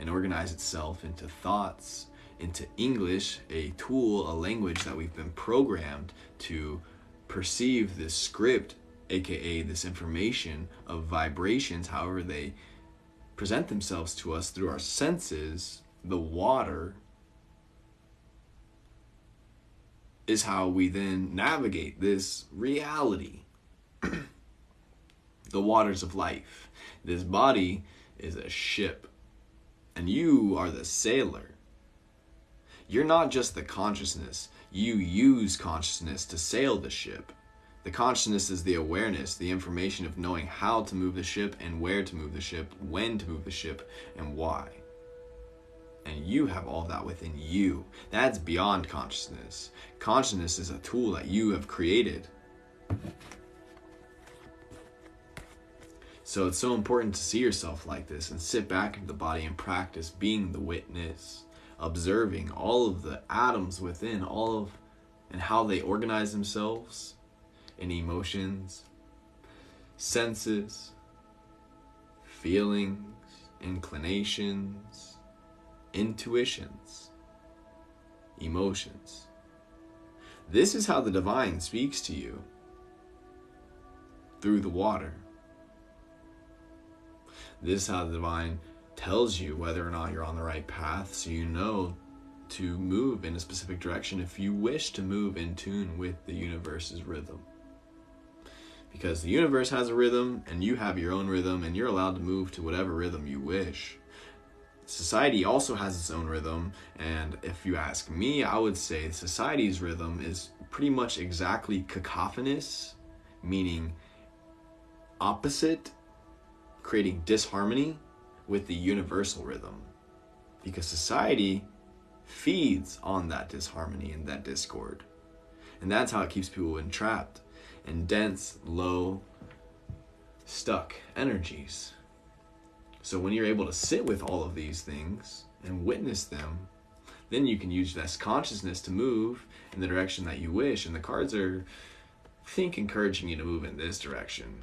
and organize itself into thoughts, into English, a tool, a language that we've been programmed to perceive this script, aka this information of vibrations, however they present themselves to us through our senses. The water is how we then navigate this reality. The waters of life. This body is a ship, and you are the sailor. You're not just the consciousness. You use consciousness to sail the ship. The consciousness is the awareness, the information of knowing how to move the ship and where to move the ship, when to move the ship, and why. And you have all that within you. That's beyond consciousness. Consciousness is a tool that you have created. So it's so important to see yourself like this and sit back into the body and practice being the witness, observing all of the atoms within, and how they organize themselves in emotions, senses, feelings, inclinations, intuitions, emotions. This is how the divine speaks to you, through the water. This is how the divine tells you whether or not you're on the right path, so you know to move in a specific direction if you wish to move in tune with the universe's rhythm. Because the universe has a rhythm, and you have your own rhythm, and you're allowed to move to whatever rhythm you wish. Society also has its own rhythm, and if you ask me, I would say society's rhythm is pretty much exactly cacophonous, meaning opposite, creating disharmony with the universal rhythm. Because society feeds on that disharmony and that discord. And that's how it keeps people entrapped in dense, low, stuck energies. So when you're able to sit with all of these things and witness them, then you can use this consciousness to move in the direction that you wish. And the cards are, I think, encouraging you to move in this direction.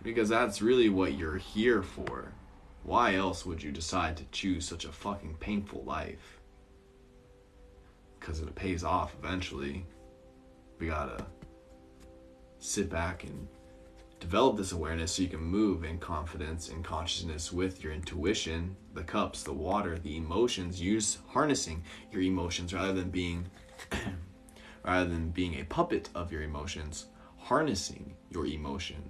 Because that's really what you're here for. Why else would you decide to choose such a fucking painful life? Because it pays off eventually. We gotta sit back and develop this awareness so you can move in confidence and consciousness with your intuition, the cups, the water, the emotions. Use harnessing your emotions rather than being a puppet of your emotions. Harnessing your emotion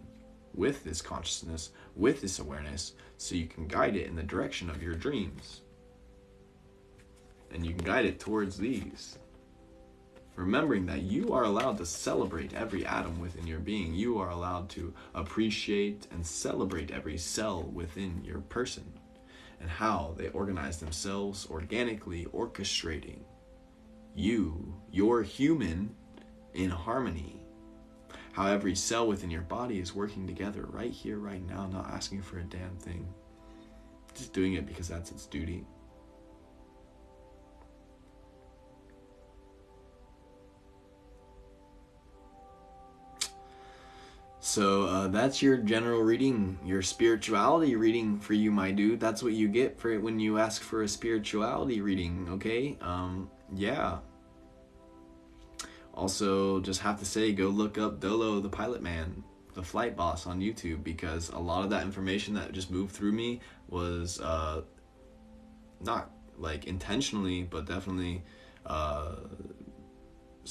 with this consciousness, with this awareness, so you can guide it in the direction of your dreams. And you can guide it towards these. Remembering that you are allowed to celebrate every atom within your being. You are allowed to appreciate and celebrate every cell within your person and how they organize themselves organically, orchestrating you, your human, in harmony. How every cell within your body is working together right here, right now, not asking for a damn thing. Just doing it because that's its duty. So that's your general reading, your spirituality reading for you, my dude. That's what you get for it when you ask for a spirituality reading, okay? Yeah. Also, just have to say, go look up Dolo the Pilot Man, the flight boss on YouTube, because a lot of that information that just moved through me was not like intentionally, but definitely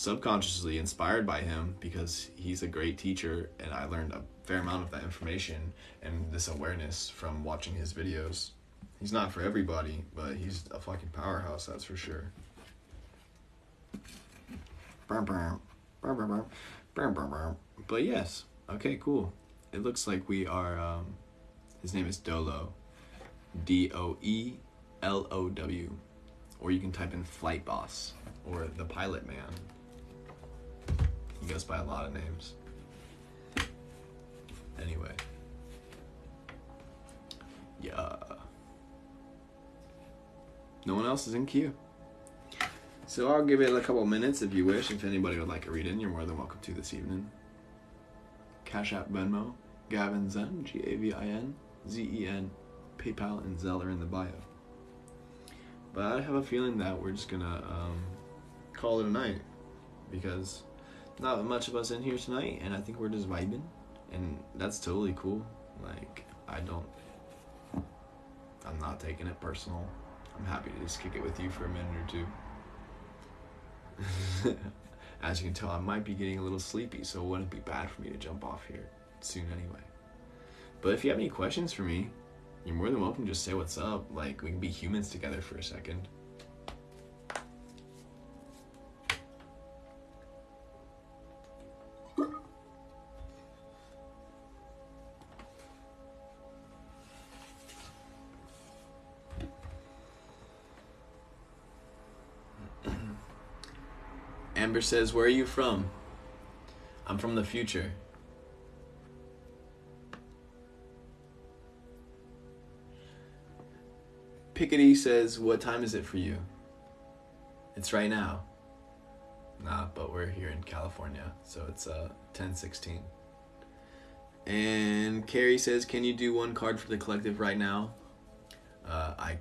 subconsciously inspired by him because he's a great teacher, and I learned a fair amount of that information and this awareness from watching his videos. He's not for everybody, but he's a fucking powerhouse, that's for sure. But yes, okay, cool. It looks like we are, his name is Dolo. Doelow. Or you can type in Flight Boss or the Pilot Man. He goes by a lot of names. Anyway. Yeah. No one else is in queue. So I'll give it a couple minutes if you wish. If anybody would like a read-in, you're more than welcome to this evening. Cash App, Venmo, Gavin Zen, GAVIN, PayPal, and Zelle are in the bio. But I have a feeling that we're just gonna call it a night, because not much of us in here tonight, and I think we're just vibing, and that's totally cool. Like, I'm not taking it personal. I'm happy to just kick it with you for a minute or two. As you can tell, I might be getting a little sleepy, so it wouldn't be bad for me to jump off here soon anyway. But if you have any questions for me, you're more than welcome to just say what's up. Like, we can be humans together for a second. Amber says, where are you from? I'm from the future. Pickety says, what time is it for you? It's right now. Nah, but we're here in California, so it's 10:16. And Carrie says, can you do one card for the collective right now? I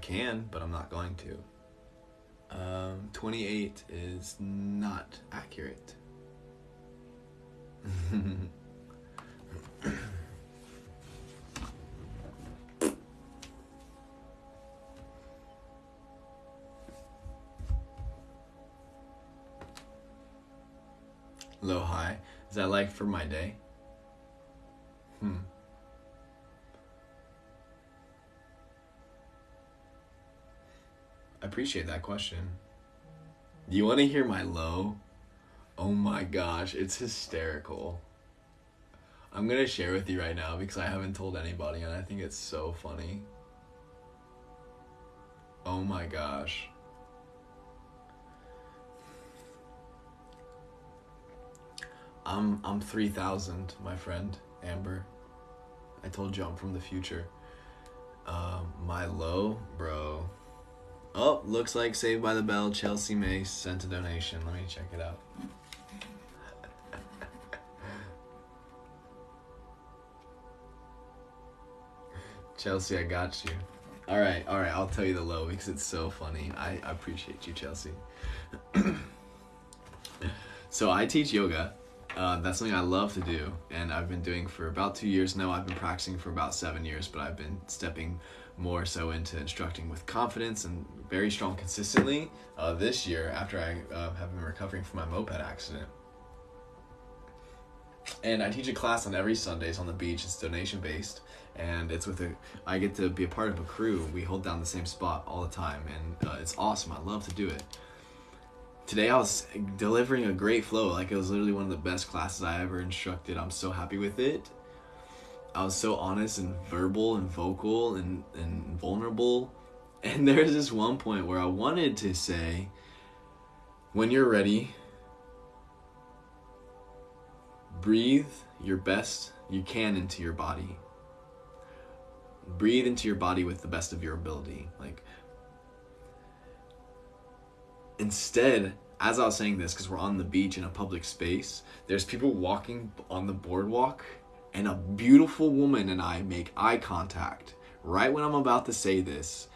can, but I'm not going to. 28 is not accurate. Low high. Is that like for my day? I appreciate that question. Do you want to hear my low? Oh my gosh, it's hysterical. I'm going to share with you right now because I haven't told anybody, and I think it's so funny. Oh my gosh. I'm 3,000, my friend, Amber. I told you I'm from the future. My low, bro. Oh, looks like Saved by the Bell, Chelsea May sent a donation. Let me check it out. Chelsea, I got you. All right, I'll tell you the low because it's so funny. I appreciate you, Chelsea. So I teach yoga. That's something I love to do, and I've been doing for about 2 years now. I've been practicing for about 7 years, but I've been stepping more so into instructing with confidence and very strong consistently this year after I have been recovering from my moped accident. And I teach a class on every Sundays on the beach. It's donation based, and it's I get to be a part of a crew. We hold down the same spot all the time, and it's awesome. I love to do it. Today I was delivering a great flow. Like, it was literally one of the best classes I ever instructed. I'm so happy with it. I was so honest and verbal and vocal and vulnerable. And there's this one point where I wanted to say, when you're ready, breathe your best you can into your body. Breathe into your body with the best of your ability. Like, instead, as I was saying this, because we're on the beach in a public space, there's people walking on the boardwalk, and a beautiful woman and I make eye contact right when I'm about to say this.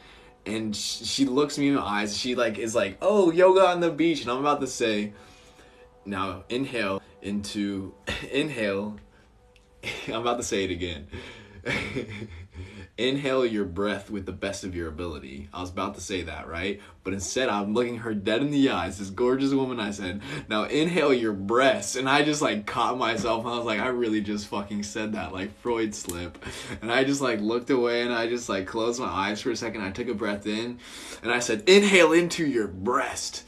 And she looks me in the eyes. She is like, oh, yoga on the beach. And I'm about to say, now inhale. I'm about to say it again. Inhale your breath with the best of your ability. I was about to say that, right? But instead, I'm looking her dead in the eyes, this gorgeous woman. I said, now inhale your breasts. And I just like caught myself and I was like, I really just fucking said that, like Freud slip. And I just like looked away and I just like closed my eyes for a second. I took a breath in and I said, inhale into your breast.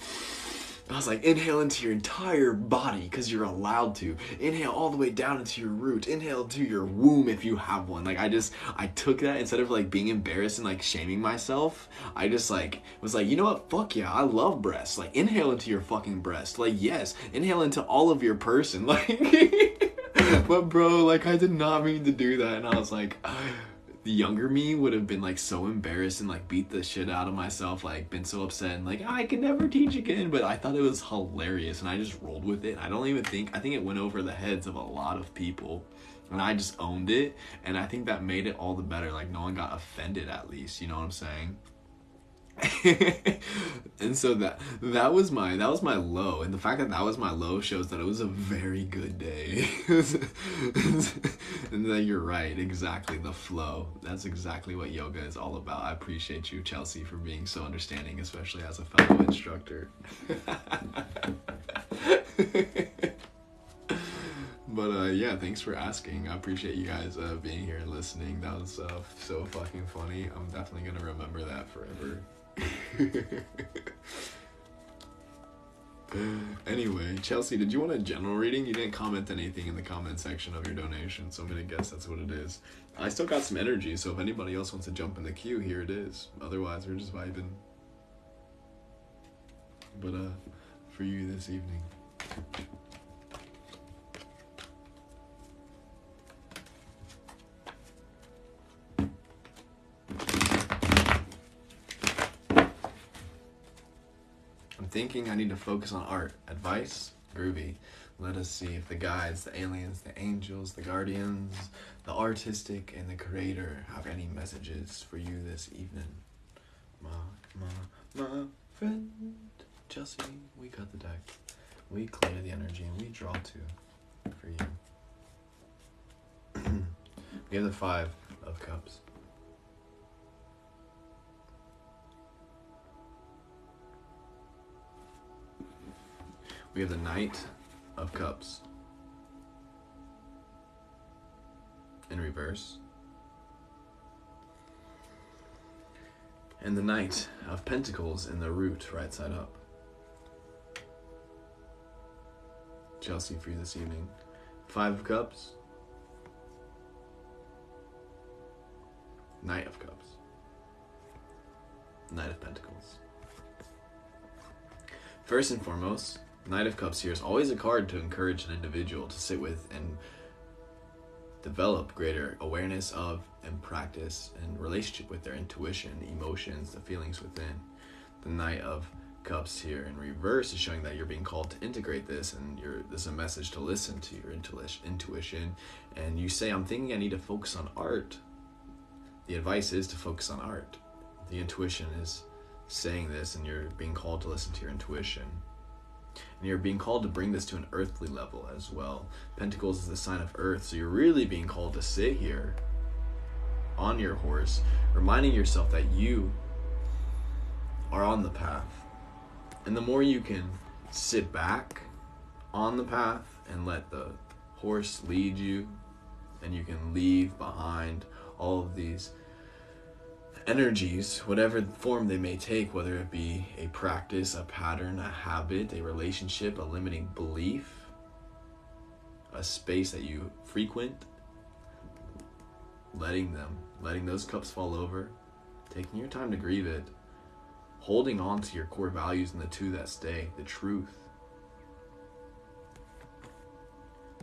I was like, inhale into your entire body because you're allowed to. Inhale all the way down into your root. Inhale into your womb if you have one. Like, I took that instead of like being embarrassed and like shaming myself. I just like was like, you know what? Fuck yeah, I love breasts. Like, inhale into your fucking breast. Like, yes, inhale into all of your person. Like, but bro, like, I did not mean to do that. And I was like, the younger me would have been like so embarrassed and like beat the shit out of myself, like been so upset and like I can never teach again. But I thought it was hilarious and I just rolled with it. I think it went over the heads of a lot of people and I just owned it, and I think that made it all the better. Like, no one got offended, at least, you know what I'm saying? And so that was my low, and the fact that was my low shows that it was a very good day. And then you're right, exactly, the flow. That's exactly what yoga is all about. I appreciate you, Chelsea, for being so understanding, especially as a fellow instructor. But yeah, thanks for asking. I appreciate you guys being here and listening. That was so fucking funny. I'm definitely gonna remember that forever. Anyway, Chelsea, did you want a general reading? You didn't comment anything in the comment section of your donation, so I'm gonna guess that's what it is. I still got some energy, so if anybody else wants to jump in the queue, here it is. Otherwise, we're just vibing. But for you this evening. Thinking I need to focus on art. Advice? Groovy. Let us see if the guides, the aliens, the angels, the guardians, the artistic, and the creator have any messages for you this evening. My friend Chelsea, we cut the deck. We clear the energy and we draw two for you. We have the 5 of Cups. We have the Knight of Cups in reverse. And the Knight of Pentacles in the root, right side up. Chelsea, for you this evening. 5 of Cups. Knight of Cups. Knight of Pentacles. First and foremost, Knight of Cups here is always a card to encourage an individual to sit with and develop greater awareness of and practice and relationship with their intuition, emotions, the feelings within. The Knight of Cups here in reverse is showing that you're being called to integrate this, and there's a message to listen to your intuition. And you say, I'm thinking I need to focus on art. The advice is to focus on art. The intuition is saying this, and you're being called to listen to your intuition. And you're being called to bring this to an earthly level as well. Pentacles is the sign of earth, so you're really being called to sit here on your horse, reminding yourself that you are on the path. And the more you can sit back on the path and let the horse lead you, and you can leave behind all of these energies, whatever form they may take, whether it be a practice, a pattern, a habit, a relationship, a limiting belief, a space that you frequent, letting those cups fall over, taking your time to grieve it, holding on to your core values and the two that stay, the truth.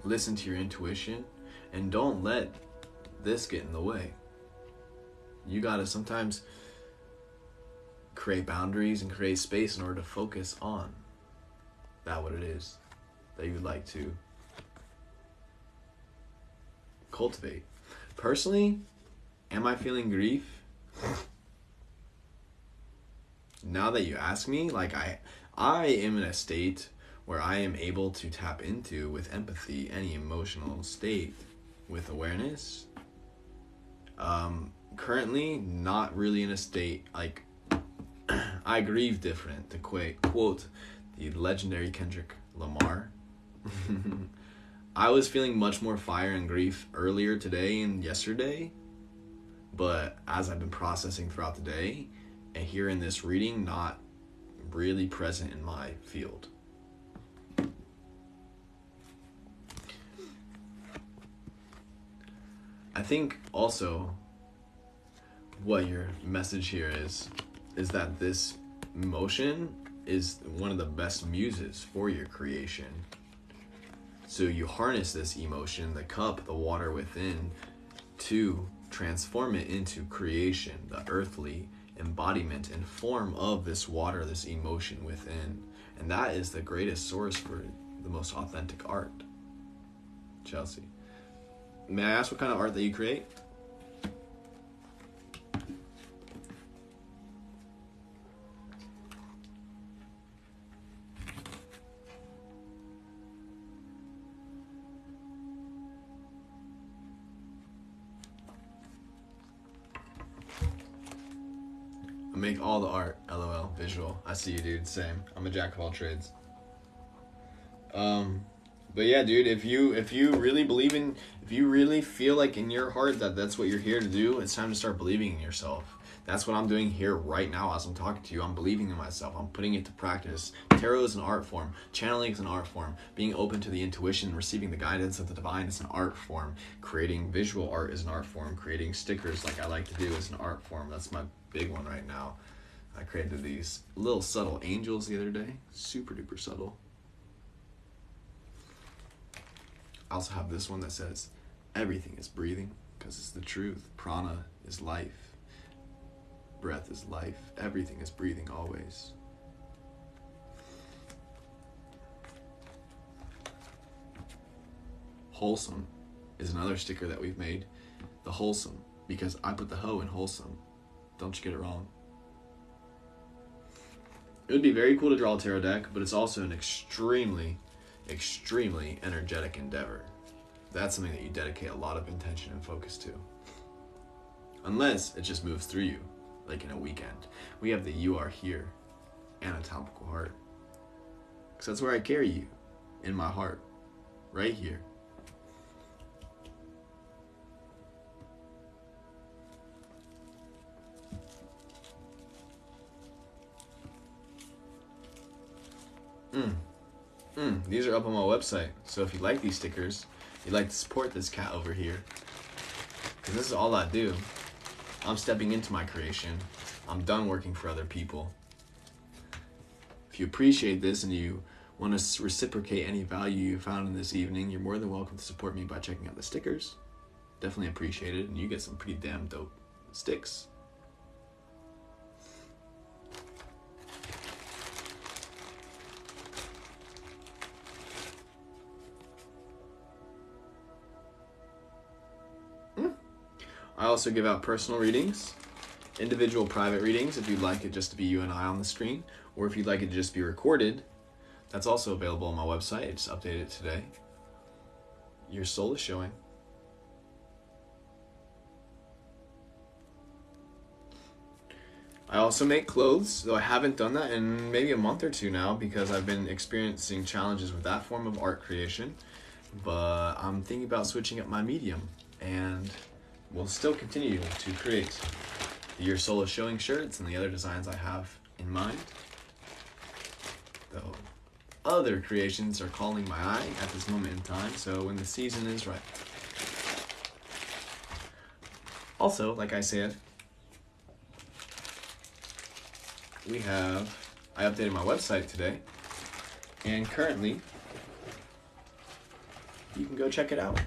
Listen to your intuition and don't let this get in the way. You gotta sometimes create boundaries and create space in order to focus on that what it is that you would like to cultivate. Personally, am I feeling grief? Now that you ask me, like I am in a state where I am able to tap into, with empathy, any emotional state with awareness. Currently, not really in a state, like, I grieve different, to quote the legendary Kendrick Lamar. I was feeling much more fire and grief earlier today and yesterday, but as I've been processing throughout the day, and here in this reading, not really present in my field. I think also what your message here is that this emotion is one of the best muses for your creation. So you harness this emotion, the cup, the water within, to transform it into creation, the earthly embodiment and form of this water, this emotion within. And that is the greatest source for the most authentic art. Chelsea, may I ask what kind of art that you create? I make all the art, LOL, visual. I see you, dude, same. I'm a jack of all trades. But yeah, dude, if you really believe in, if you really feel like in your heart that that's what you're here to do, it's time to start believing in yourself. That's what I'm doing here right now as I'm talking to you. I'm believing in myself. I'm putting it to practice. Tarot is an art form. Channeling is an art form. Being open to the intuition, receiving the guidance of the divine is an art form. Creating visual art is an art form. Creating stickers like I like to do is an art form. That's my big one right now. I created these little subtle angels the other day. Super duper subtle. I also have this one that says, everything is breathing, because it's the truth. Prana is life. Breath is life. Everything is breathing always. Wholesome is another sticker that we've made. The wholesome, because I put the hoe in wholesome. Don't you get it wrong. It would be very cool to draw a tarot deck, but it's also an extremely energetic endeavor. That's something that you dedicate a lot of intention and focus to. Unless it just moves through you, like in a weekend. We have the You Are Here anatomical heart. Because that's where I carry you, in my heart, right here. These are up on my website. So if you like these stickers, you'd like to support this cat over here, because this is all I do. I'm stepping into my creation. I'm done working for other people. If you appreciate this and you want to reciprocate any value you found in this evening, you're more than welcome to support me by checking out the stickers. Definitely appreciate it, and you get some pretty damn dope sticks. I also give out personal readings, individual private readings if you'd like it just to be you and I on the screen, or if you'd like it to just be recorded. That's also available on my website. I just updated it today. Your soul is showing. I also make clothes, though I haven't done that in maybe a month or two now because I've been experiencing challenges with that form of art creation. But I'm thinking about switching up my medium, and we'll still continue to create the Your Soul is Showing shirts and the other designs I have in mind. Though other creations are calling my eye at this moment in time, so when the season is right. Also, like I said, I updated my website today, and currently you can go check it out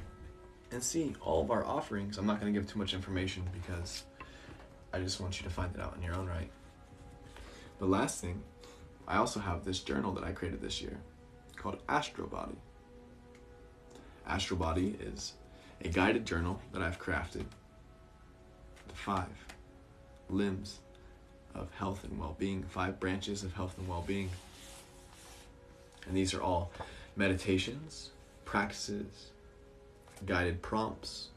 and see all of our offerings. I'm not going to give too much information because I just want you to find it out in your own right. The last thing, I also have this journal that I created this year called Astro Body. Astro Body is a guided journal that I've crafted. The 5 limbs of health and well-being, 5 branches of health and well-being. And these are all meditations, practices, guided prompts,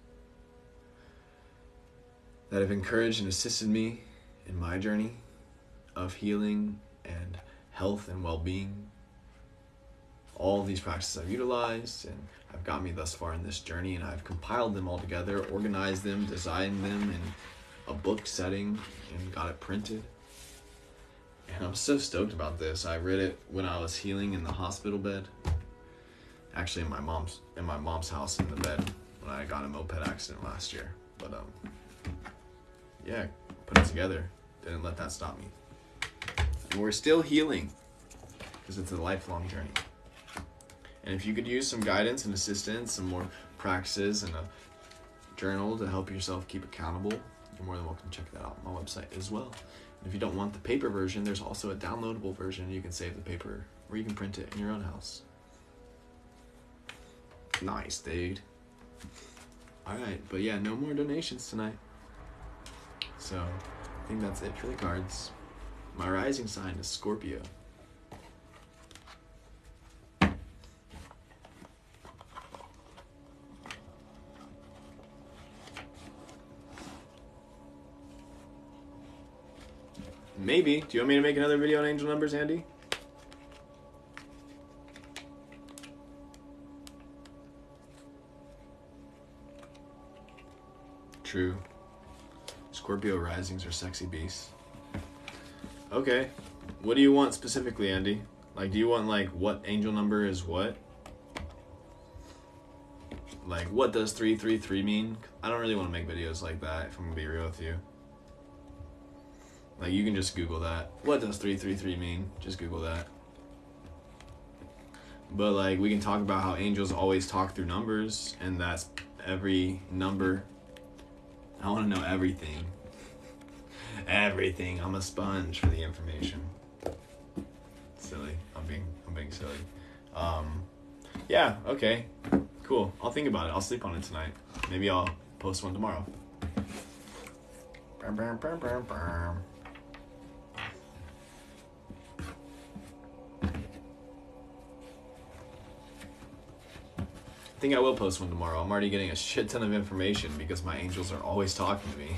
that have encouraged and assisted me in my journey of healing and health and well-being. All of these practices I've utilized and have got me thus far in this journey, and I've compiled them all together, organized them, designed them in a book setting, and got it printed. And I'm so stoked about this. I read it when I was healing in the hospital bed. Actually in my mom's house in the bed when I got in a moped accident last year. But yeah, put it together. Didn't let that stop me. And we're still healing because it's a lifelong journey. And if you could use some guidance and assistance, some more practices and a journal to help yourself keep accountable, you're more than welcome to check that out on my website as well. And if you don't want the paper version, there's also a downloadable version. You can save the paper or you can print it in your own house. Nice, dude. Alright, but yeah, no more donations tonight. So, I think that's it for the cards. My rising sign is Scorpio. Maybe. Do you want me to make another video on angel numbers, Andy? True. Scorpio risings are sexy beasts. Okay. What do you want specifically, Andy? Like, do you want, like, what angel number is what? Like, what does 333 mean? I don't really want to make videos like that, if I'm going to be real with you. Like, you can just Google that. What does 333 mean? Just Google that. But, like, we can talk about how angels always talk through numbers, and that's every number. I want to know everything. Everything. I'm a sponge for the information. Silly. I'm being silly. Yeah, okay. Cool. I'll think about it. I'll sleep on it tonight. Maybe I'll post one tomorrow. I think I will post one tomorrow. I'm already getting a shit ton of information because my angels are always talking to me.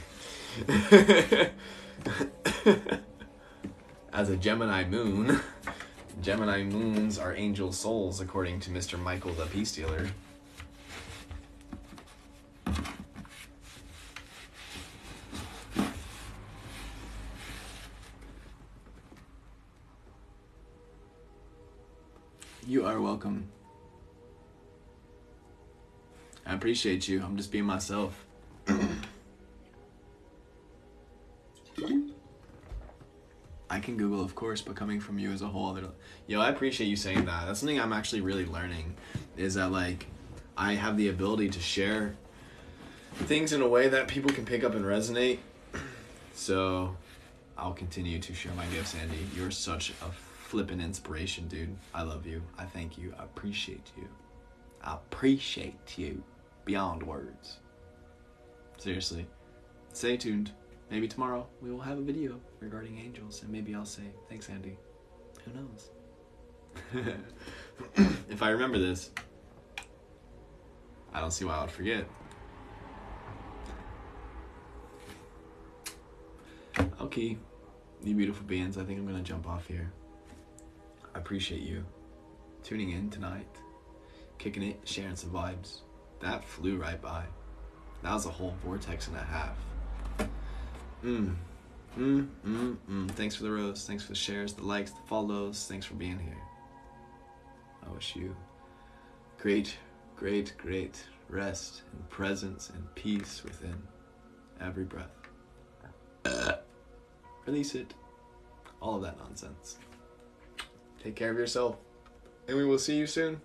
As a Gemini moon, Gemini moons are angel souls, according to Mr. Michael the Peace Dealer. You are welcome. I appreciate you. I'm just being myself. I can Google, of course, but coming from you is a whole other... Yo, I appreciate you saying that. That's something I'm actually really learning, is that, like, I have the ability to share things in a way that people can pick up and resonate. So, I'll continue to share my gifts, Andy. You're such a flippin' inspiration, dude. I love you. I thank you. I appreciate you. I appreciate you beyond words. Seriously. Stay tuned. Maybe tomorrow we will have a video regarding angels, and maybe I'll say, thanks, Andy. Who knows? If I remember this, I don't see why I would forget. Okay, you beautiful beings, I think I'm going to jump off here. I appreciate you tuning in tonight, kicking it, sharing some vibes. That flew right by. That was a whole vortex and a half. Thanks for the rose. Thanks for the shares, the likes, the follows. Thanks for being here. I wish you great rest and presence and peace within every breath. Release it. All of that nonsense. Take care of yourself. And we will see you soon.